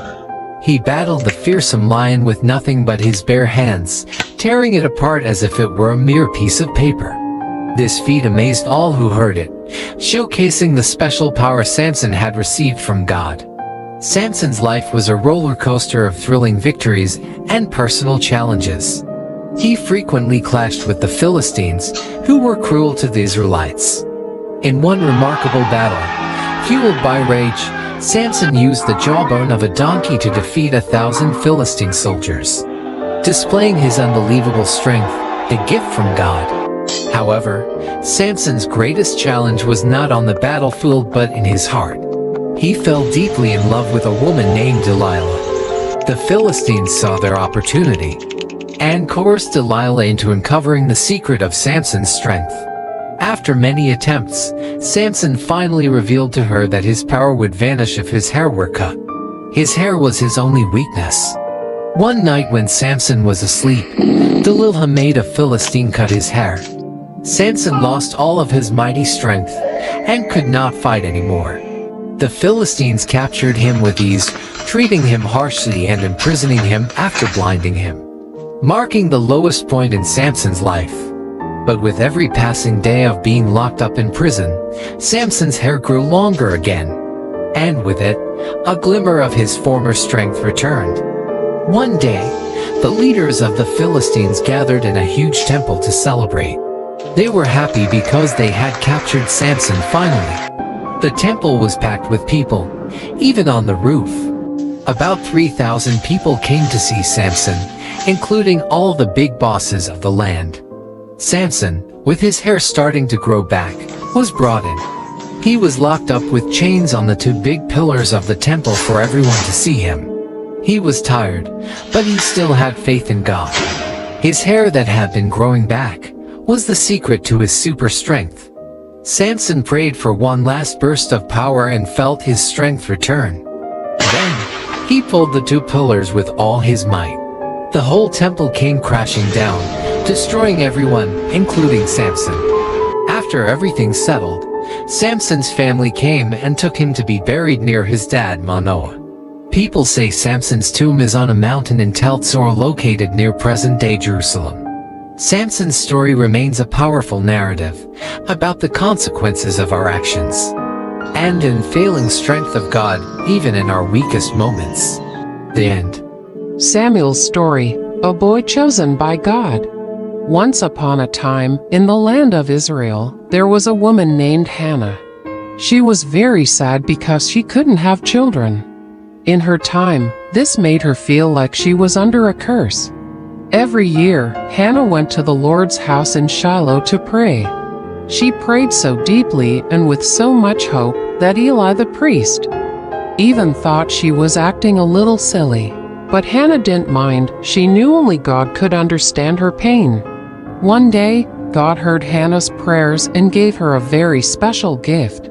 He battled the fearsome lion with nothing but his bare hands, tearing it apart as if it were a mere piece of paper. This feat amazed all who heard it, showcasing the special power Samson had received from God. Samson's life was a roller coaster of thrilling victories and personal challenges. He frequently clashed with the Philistines, who were cruel to the Israelites. In one remarkable battle, fueled by rage, Samson used the jawbone of a donkey to defeat 1,000 Philistine soldiers, displaying his unbelievable strength, a gift from God. However, Samson's greatest challenge was not on the battlefield but in his heart. He fell deeply in love with a woman named Delilah. The Philistines saw their opportunity and coerced Delilah into uncovering the secret of Samson's strength. After many attempts, Samson finally revealed to her that his power would vanish if his hair were cut. His hair was his only weakness. One night when Samson was asleep, Delilah made a Philistine cut his hair. Samson lost all of his mighty strength and could not fight anymore. The Philistines captured him with ease, treating him harshly and imprisoning him after blinding him, marking the lowest point in Samson's life. But with every passing day of being locked up in prison, Samson's hair grew longer again, and with it, a glimmer of his former strength returned. One day, the leaders of the Philistines gathered in a huge temple to celebrate. They were happy because they had captured Samson finally. The temple was packed with people, even on the roof. About 3,000 people came to see Samson, including all the big bosses of the land. Samson, with his hair starting to grow back, was brought in. He was locked up with chains on the two big pillars of the temple for everyone to see him. He was tired, but he still had faith in God. His hair that had been growing back was the secret to his super strength. Samson prayed for one last burst of power and felt his strength return. Then, he pulled the two pillars with all his might. The whole temple came crashing down, destroying everyone, including Samson. After everything settled, Samson's family came and took him to be buried near his dad Manoah. People say Samson's tomb is on a mountain in Tel Tzor located near present-day Jerusalem. Samson's story remains a powerful narrative about the consequences of our actions and unfailing strength of God even in our weakest moments. The end. Samuel's story, a boy chosen by God. Once upon a time, in the land of Israel, there was a woman named Hannah. She was very sad because she couldn't have children. In her time, this made her feel like she was under a curse. Every year, Hannah went to the Lord's house in Shiloh to pray. She prayed so deeply and with so much hope that Eli the priest even thought she was acting a little silly. But Hannah didn't mind. She knew only God could understand her pain. One day, God heard Hannah's prayers and gave her a very special gift.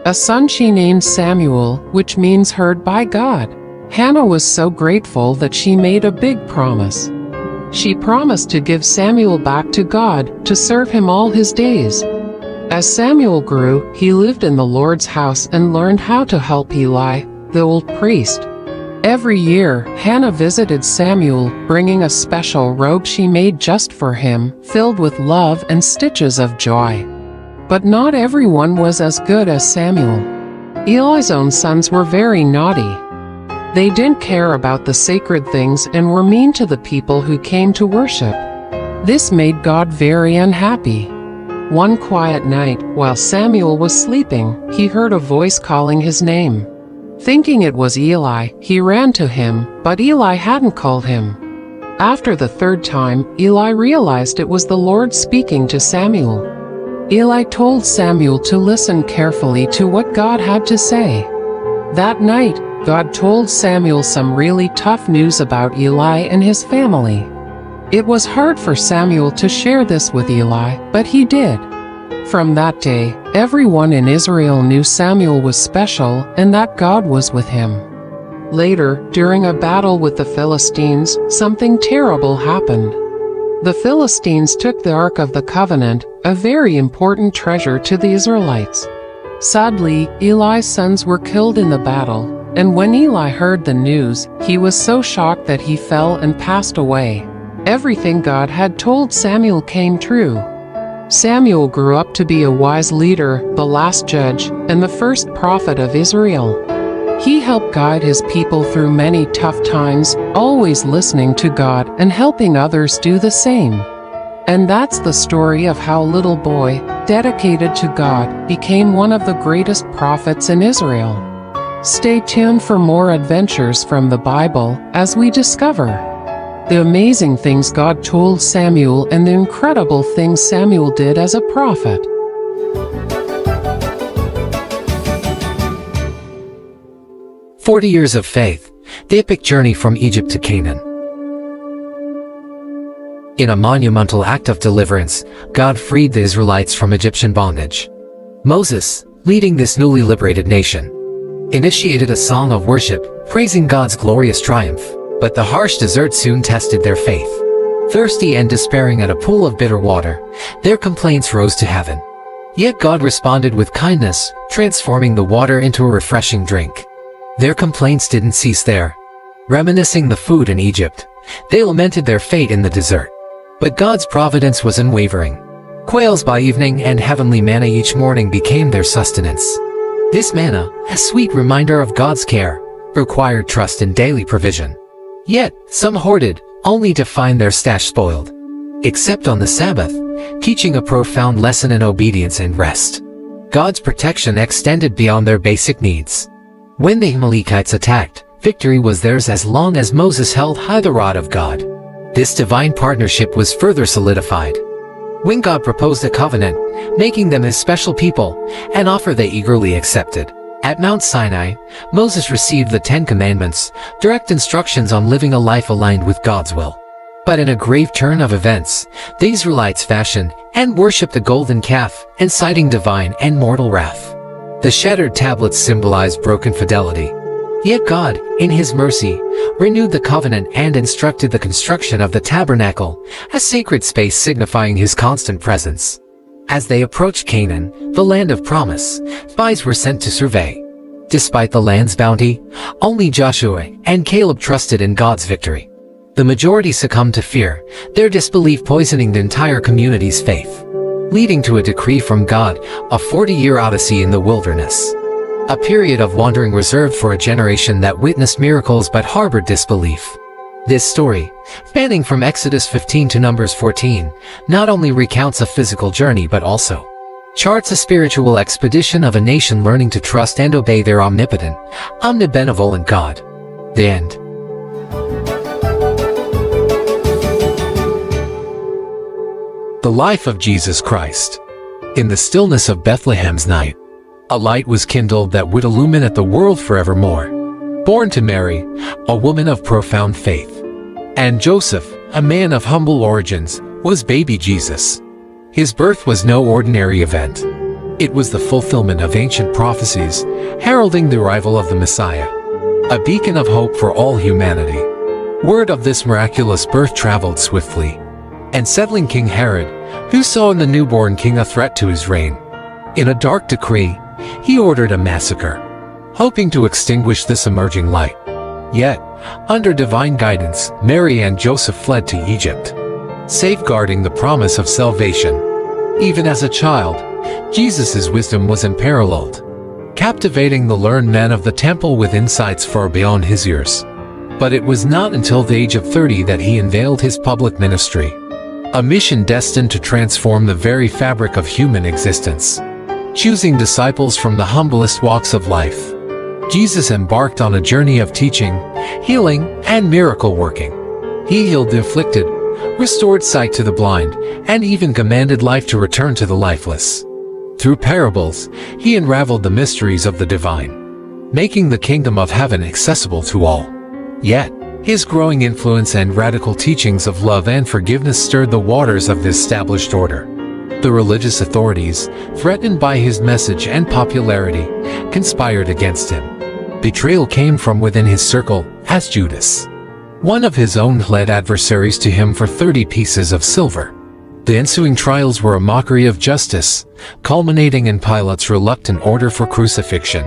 A son she named Samuel, which means heard by God. Hannah was so grateful that she made a big promise. She promised to give Samuel back to God, to serve him all his days. As Samuel grew, he lived in the Lord's house and learned how to help Eli, the old priest. Every year, Hannah visited Samuel, bringing a special robe she made just for him, filled with love and stitches of joy. But not everyone was as good as Samuel. Eli's own sons were very naughty. They didn't care about the sacred things and were mean to the people who came to worship. This made God very unhappy. One quiet night, while Samuel was sleeping, he heard a voice calling his name. Thinking it was Eli, he ran to him, but Eli hadn't called him. After the third time, Eli realized it was the Lord speaking to Samuel. Eli told Samuel to listen carefully to what God had to say. That night, God told Samuel some really tough news about Eli and his family. It was hard for Samuel to share this with Eli, but he did. From that day, everyone in Israel knew Samuel was special and that God was with him. Later, during a battle with the Philistines, something terrible happened. The Philistines took the Ark of the Covenant, a very important treasure to the Israelites. Sadly, Eli's sons were killed in the battle, and when Eli heard the news, he was so shocked that he fell and passed away. Everything God had told Samuel came true. Samuel grew up to be a wise leader, the last judge, and the first prophet of Israel. He helped guide his people through many tough times, always listening to God and helping others do the same. And that's the story of how a little boy, dedicated to God, became one of the greatest prophets in Israel. Stay tuned for more adventures from the Bible as we discover the amazing things God told Samuel and the incredible things Samuel did as a prophet. "40 Years of Faith, the epic journey from Egypt to Canaan." In a monumental act of deliverance, God freed the Israelites from Egyptian bondage. Moses, leading this newly liberated nation, initiated a song of worship, praising God's glorious triumph. But the harsh desert soon tested their faith. Thirsty and despairing at a pool of bitter water, their complaints rose to heaven. Yet God responded with kindness, transforming the water into a refreshing drink. Their complaints didn't cease there. Reminiscing the food in Egypt, they lamented their fate in the desert. But God's providence was unwavering. Quails by evening and heavenly manna each morning became their sustenance. This manna, a sweet reminder of God's care, required trust in daily provision. Yet, some hoarded, only to find their stash spoiled. Except on the Sabbath, teaching a profound lesson in obedience and rest. God's protection extended beyond their basic needs. When the Amalekites attacked, victory was theirs as long as Moses held high the rod of God. This divine partnership was further solidified when God proposed a covenant, making them his special people, an offer they eagerly accepted. At Mount Sinai, Moses received the 10 Commandments, direct instructions on living a life aligned with God's will. But in a grave turn of events, the Israelites fashioned and worshipped a golden calf, inciting divine and mortal wrath. The shattered tablets symbolized broken fidelity. Yet God, in his mercy, renewed the covenant and instructed the construction of the tabernacle, a sacred space signifying his constant presence. As they approached Canaan, the land of promise, spies were sent to survey. Despite the land's bounty, only Joshua and Caleb trusted in God's victory. The majority succumbed to fear, their disbelief poisoning the entire community's faith, leading to a decree from God, a 40-year odyssey in the wilderness. A period of wandering reserved for a generation that witnessed miracles but harbored disbelief. This story, spanning from Exodus 15 to Numbers 14, not only recounts a physical journey but also charts a spiritual expedition of a nation learning to trust and obey their omnipotent, omnibenevolent God. The end. The life of Jesus Christ. In the stillness of Bethlehem's night, a light was kindled that would illuminate the world forevermore. Born to Mary, a woman of profound faith, and Joseph, a man of humble origins, was baby Jesus. His birth was no ordinary event. It was the fulfillment of ancient prophecies, heralding the arrival of the Messiah, a beacon of hope for all humanity. Word of this miraculous birth traveled swiftly, and settling King Herod, who saw in the newborn king a threat to his reign. In a dark decree, he ordered a massacre, hoping to extinguish this emerging light. Yet, under divine guidance, Mary and Joseph fled to Egypt, safeguarding the promise of salvation. Even as a child, Jesus' wisdom was unparalleled, captivating the learned men of the temple with insights far beyond his years. But it was not until the age of 30 that he unveiled his public ministry, a mission destined to transform the very fabric of human existence. Choosing disciples from the humblest walks of life, Jesus embarked on a journey of teaching, healing, and miracle working. He healed the afflicted, restored sight to the blind, and even commanded life to return to the lifeless. Through parables, he unraveled the mysteries of the divine, making the kingdom of heaven accessible to all. Yet, his growing influence and radical teachings of love and forgiveness stirred the waters of the established order. The the religious authorities, threatened by his message and popularity, conspired against him. Betrayal came from within his circle, as Judas, one of his own, led adversaries to him for 30 pieces of silver. The ensuing trials were a mockery of justice, culminating in Pilate's reluctant order for crucifixion.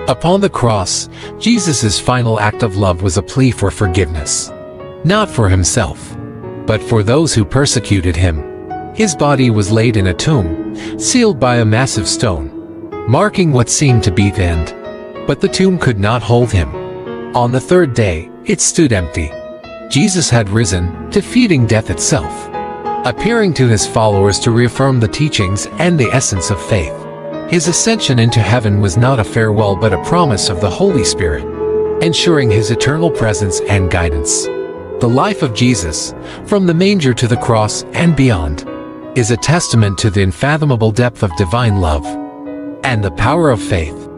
Upon the cross, Jesus' final act of love was a plea for forgiveness. Not for himself, but for those who persecuted him. His body was laid in a tomb, sealed by a massive stone, marking what seemed to be the end. But the tomb could not hold him. On the third day, it stood empty. Jesus had risen, defeating death itself, appearing to his followers to reaffirm the teachings and the essence of faith. His ascension into heaven was not a farewell but a promise of the Holy Spirit, ensuring his eternal presence and guidance. The life of Jesus, from the manger to the cross and beyond, is a testament to the unfathomable depth of divine love and the power of faith.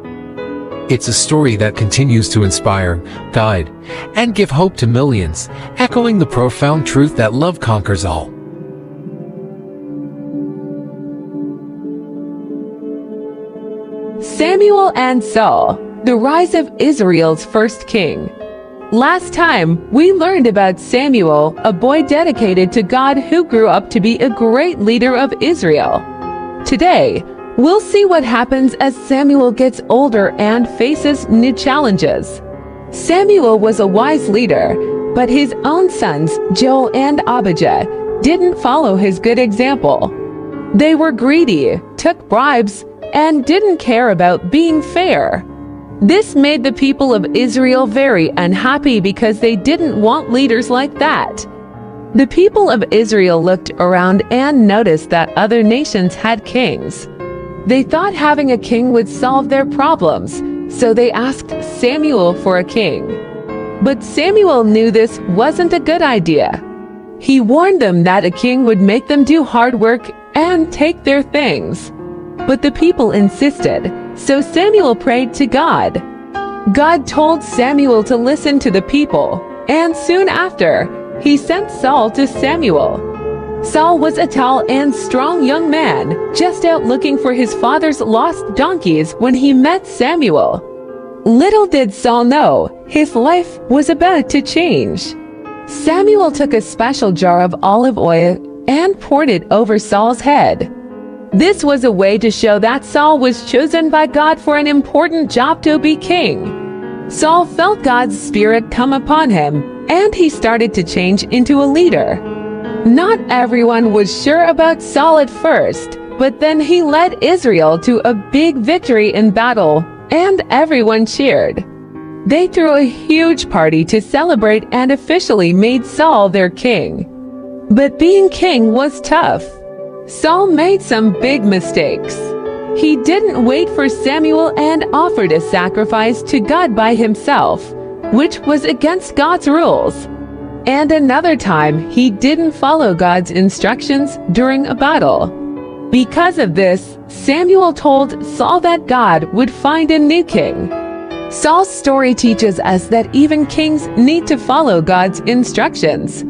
It's a story that continues to inspire, guide, and give hope to millions, echoing the profound truth that love conquers all. Samuel and Saul, the rise of Israel's first king. Last time, we learned about Samuel, a boy dedicated to God who grew up to be a great leader of Israel. Today, we'll see what happens as Samuel gets older and faces new challenges. Samuel was a wise leader, but his own sons, Joel and Abijah, didn't follow his good example. They were greedy, took bribes, and didn't care about being fair. This made the people of Israel very unhappy because they didn't want leaders like that. The people of Israel looked around and noticed that other nations had kings. They thought having a king would solve their problems, so they asked Samuel for a king. But Samuel knew this wasn't a good idea. He warned them that a king would make them do hard work and take their things. But the people insisted, so Samuel prayed to God. God told Samuel to listen to the people, and soon after, he sent Saul to Samuel. Saul was a tall and strong young man, just out looking for his father's lost donkeys when he met Samuel. Little did Saul know, his life was about to change. Samuel took a special jar of olive oil and poured it over Saul's head. This was a way to show that Saul was chosen by God for an important job to be king. Saul felt God's spirit come upon him, and he started to change into a leader. Not everyone was sure about Saul at first, but then he led Israel to a big victory in battle, and everyone cheered. They threw a huge party to celebrate and officially made Saul their king. But being king was tough. Saul made some big mistakes. He didn't wait for Samuel and offered a sacrifice to God by himself, which was against God's rules. And another time, he didn't follow God's instructions during a battle. Because of this, Samuel told Saul that God would find a new king. Saul's story teaches us that even kings need to follow God's instructions.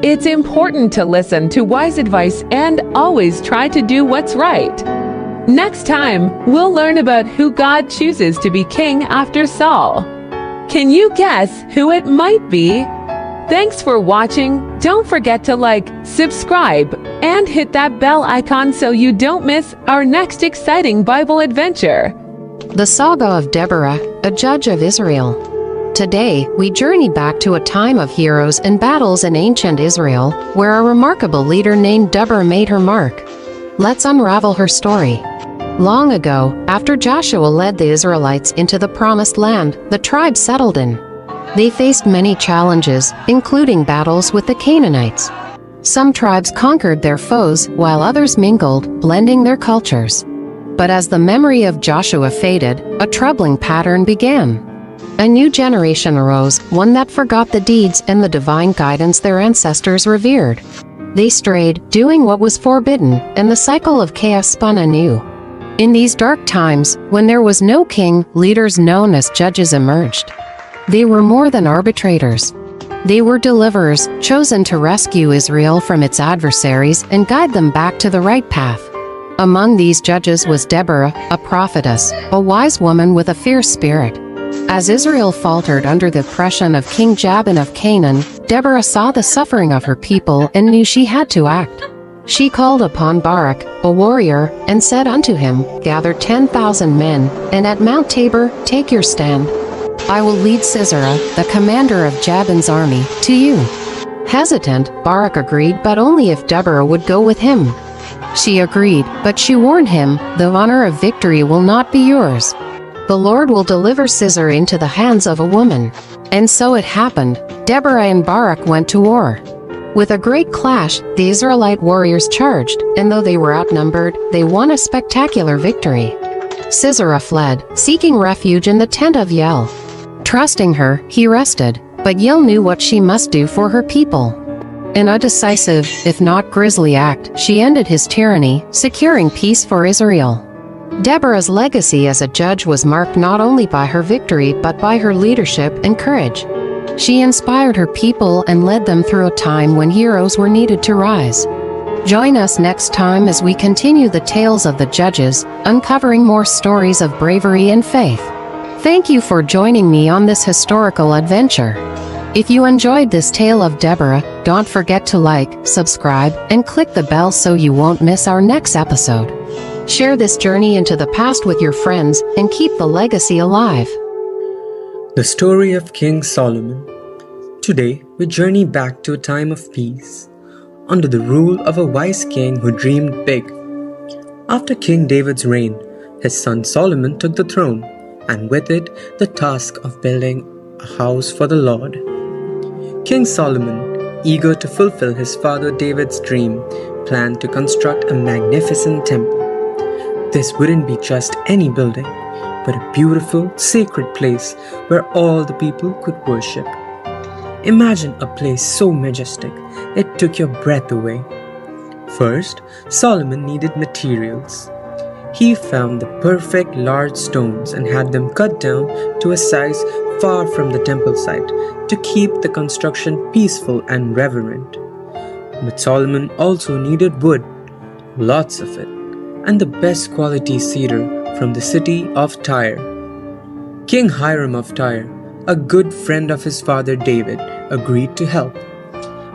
It's important to listen to wise advice and always try to do what's right. Next time, we'll learn about who God chooses to be king after Saul. Can you guess who it might be? Thanks for watching. Don't forget to like, subscribe, and hit that bell icon so you don't miss our next exciting Bible adventure. The Saga of Deborah, a judge of Israel. Today, we journey back to a time of heroes and battles in ancient Israel, where a remarkable leader named Deborah made her mark. Let's unravel her story. Long ago, after Joshua led the Israelites into the Promised Land, the tribe settled in. They faced many challenges, including battles with the Canaanites. Some tribes conquered their foes, while others mingled, blending their cultures. But as the memory of Joshua faded, a troubling pattern began. A new generation arose, one that forgot the deeds and the divine guidance their ancestors revered. They strayed, doing what was forbidden, and the cycle of chaos spun anew. In these dark times, when there was no king, leaders known as judges emerged. They were more than arbitrators. They were deliverers, chosen to rescue Israel from its adversaries and guide them back to the right path. Among these judges was Deborah, a prophetess, a wise woman with a fierce spirit. As Israel faltered under the oppression of King Jabin of Canaan, Deborah saw the suffering of her people and knew she had to act. She called upon Barak, a warrior, and said unto him, Gather 10,000 men, and at Mount Tabor take your stand. I will lead Sisera, the commander of Jabin's army, to you. Hesitant, Barak agreed, but only if Deborah would go with him. She agreed, but she warned him, The honor of victory will not be yours. The Lord will deliver Sisera into the hands of a woman. And so it happened. Deborah and Barak went to war. With a great clash, the Israelite warriors charged, and though they were outnumbered, they won a spectacular victory. Sisera fled, seeking refuge in the tent of Yael. Trusting her, he rested, but Yael knew what she must do for her people. In a decisive, if not grisly act, she ended his tyranny, securing peace for Israel. Deborah's legacy as a judge was marked not only by her victory but by her leadership and courage. She inspired her people and led them through a time when heroes were needed to rise. Join us next time as we continue the tales of the judges, uncovering more stories of bravery and faith. Thank you for joining me on this historical adventure. If you enjoyed this tale of Deborah, don't forget to like, subscribe, and click the bell so you won't miss our next episode. Share this journey into the past with your friends and keep the legacy alive. The story of King Solomon. Today, we journey back to a time of peace, under the rule of a wise king who dreamed big. After King David's reign, his son Solomon took the throne, and with it, the task of building a house for the Lord. King Solomon, eager to fulfill his father David's dream, planned to construct a magnificent temple. This wouldn't be just any building, but a beautiful, sacred place where all the people could worship. Imagine a place so majestic, it took your breath away. First, Solomon needed materials. He found the perfect large stones and had them cut down to a size far from the temple site to keep the construction peaceful and reverent. But Solomon also needed wood, lots of it, and the best quality cedar from the city of Tyre. King Hiram of Tyre, a good friend of his father David, agreed to help.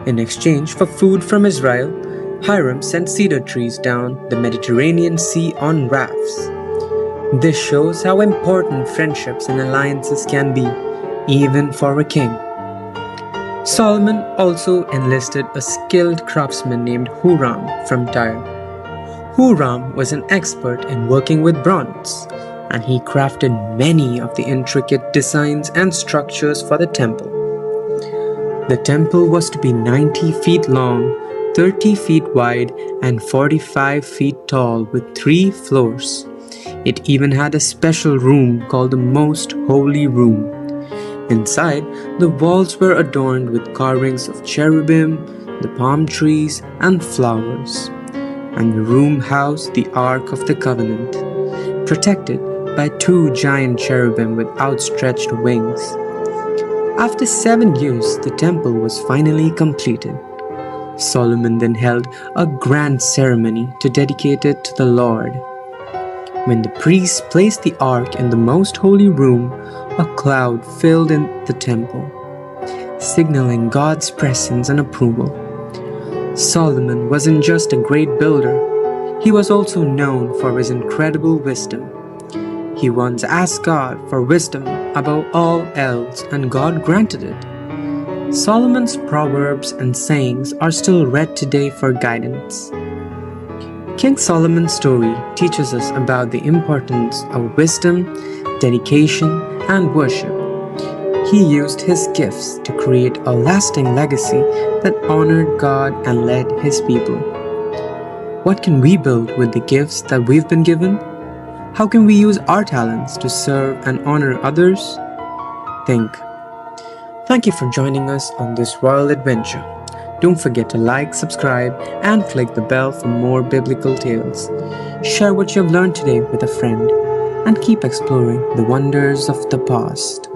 In exchange for food from Israel, Hiram sent cedar trees down the Mediterranean Sea on rafts. This shows how important friendships and alliances can be, even for a king. Solomon also enlisted a skilled craftsman named Huram from Tyre. Huram was an expert in working with bronze, and he crafted many of the intricate designs and structures for the temple. The temple was to be 90 feet long, 30 feet wide, and 45 feet tall with 3 floors. It even had a special room called the Most Holy Room. Inside, the walls were adorned with carvings of cherubim, the palm trees, and flowers. And the room housed the Ark of the Covenant, protected by 2 giant cherubim with outstretched wings. After 7 years, the temple was finally completed. Solomon then held a grand ceremony to dedicate it to the Lord. When the priests placed the ark in the most holy room, a cloud filled in the temple, signaling God's presence and approval. Solomon wasn't just a great builder, he was also known for his incredible wisdom. He once asked God for wisdom above all else, and God granted it. Solomon's proverbs and sayings are still read today for guidance. King Solomon's story teaches us about the importance of wisdom, dedication, and worship. He used his gifts to create a lasting legacy that honored God and led his people. What can we build with the gifts that we've been given? How can we use our talents to serve and honor others? Think. Thank you for joining us on this royal adventure. Don't forget to like, subscribe, and click the bell for more biblical tales. Share what you've learned today with a friend, and keep exploring the wonders of the past.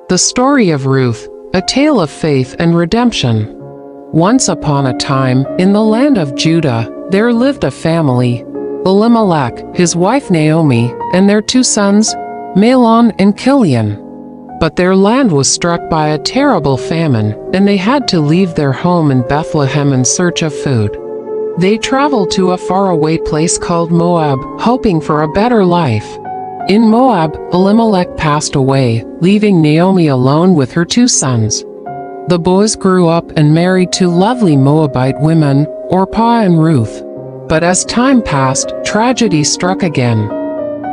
The story of Ruth, a tale of faith and redemption. Once upon a time, in the land of Judah, There lived a family, Elimelech, his wife Naomi, and their 2 sons, Mahlon and Chilion. But their land was struck by a terrible famine, and they had to leave their home in Bethlehem in search of food. They traveled to a faraway place called Moab, hoping for a better life. In Moab, Elimelech passed away, leaving Naomi alone with her 2 sons. The boys grew up and married 2 lovely Moabite women, Orpah and Ruth. But as time passed, tragedy struck again.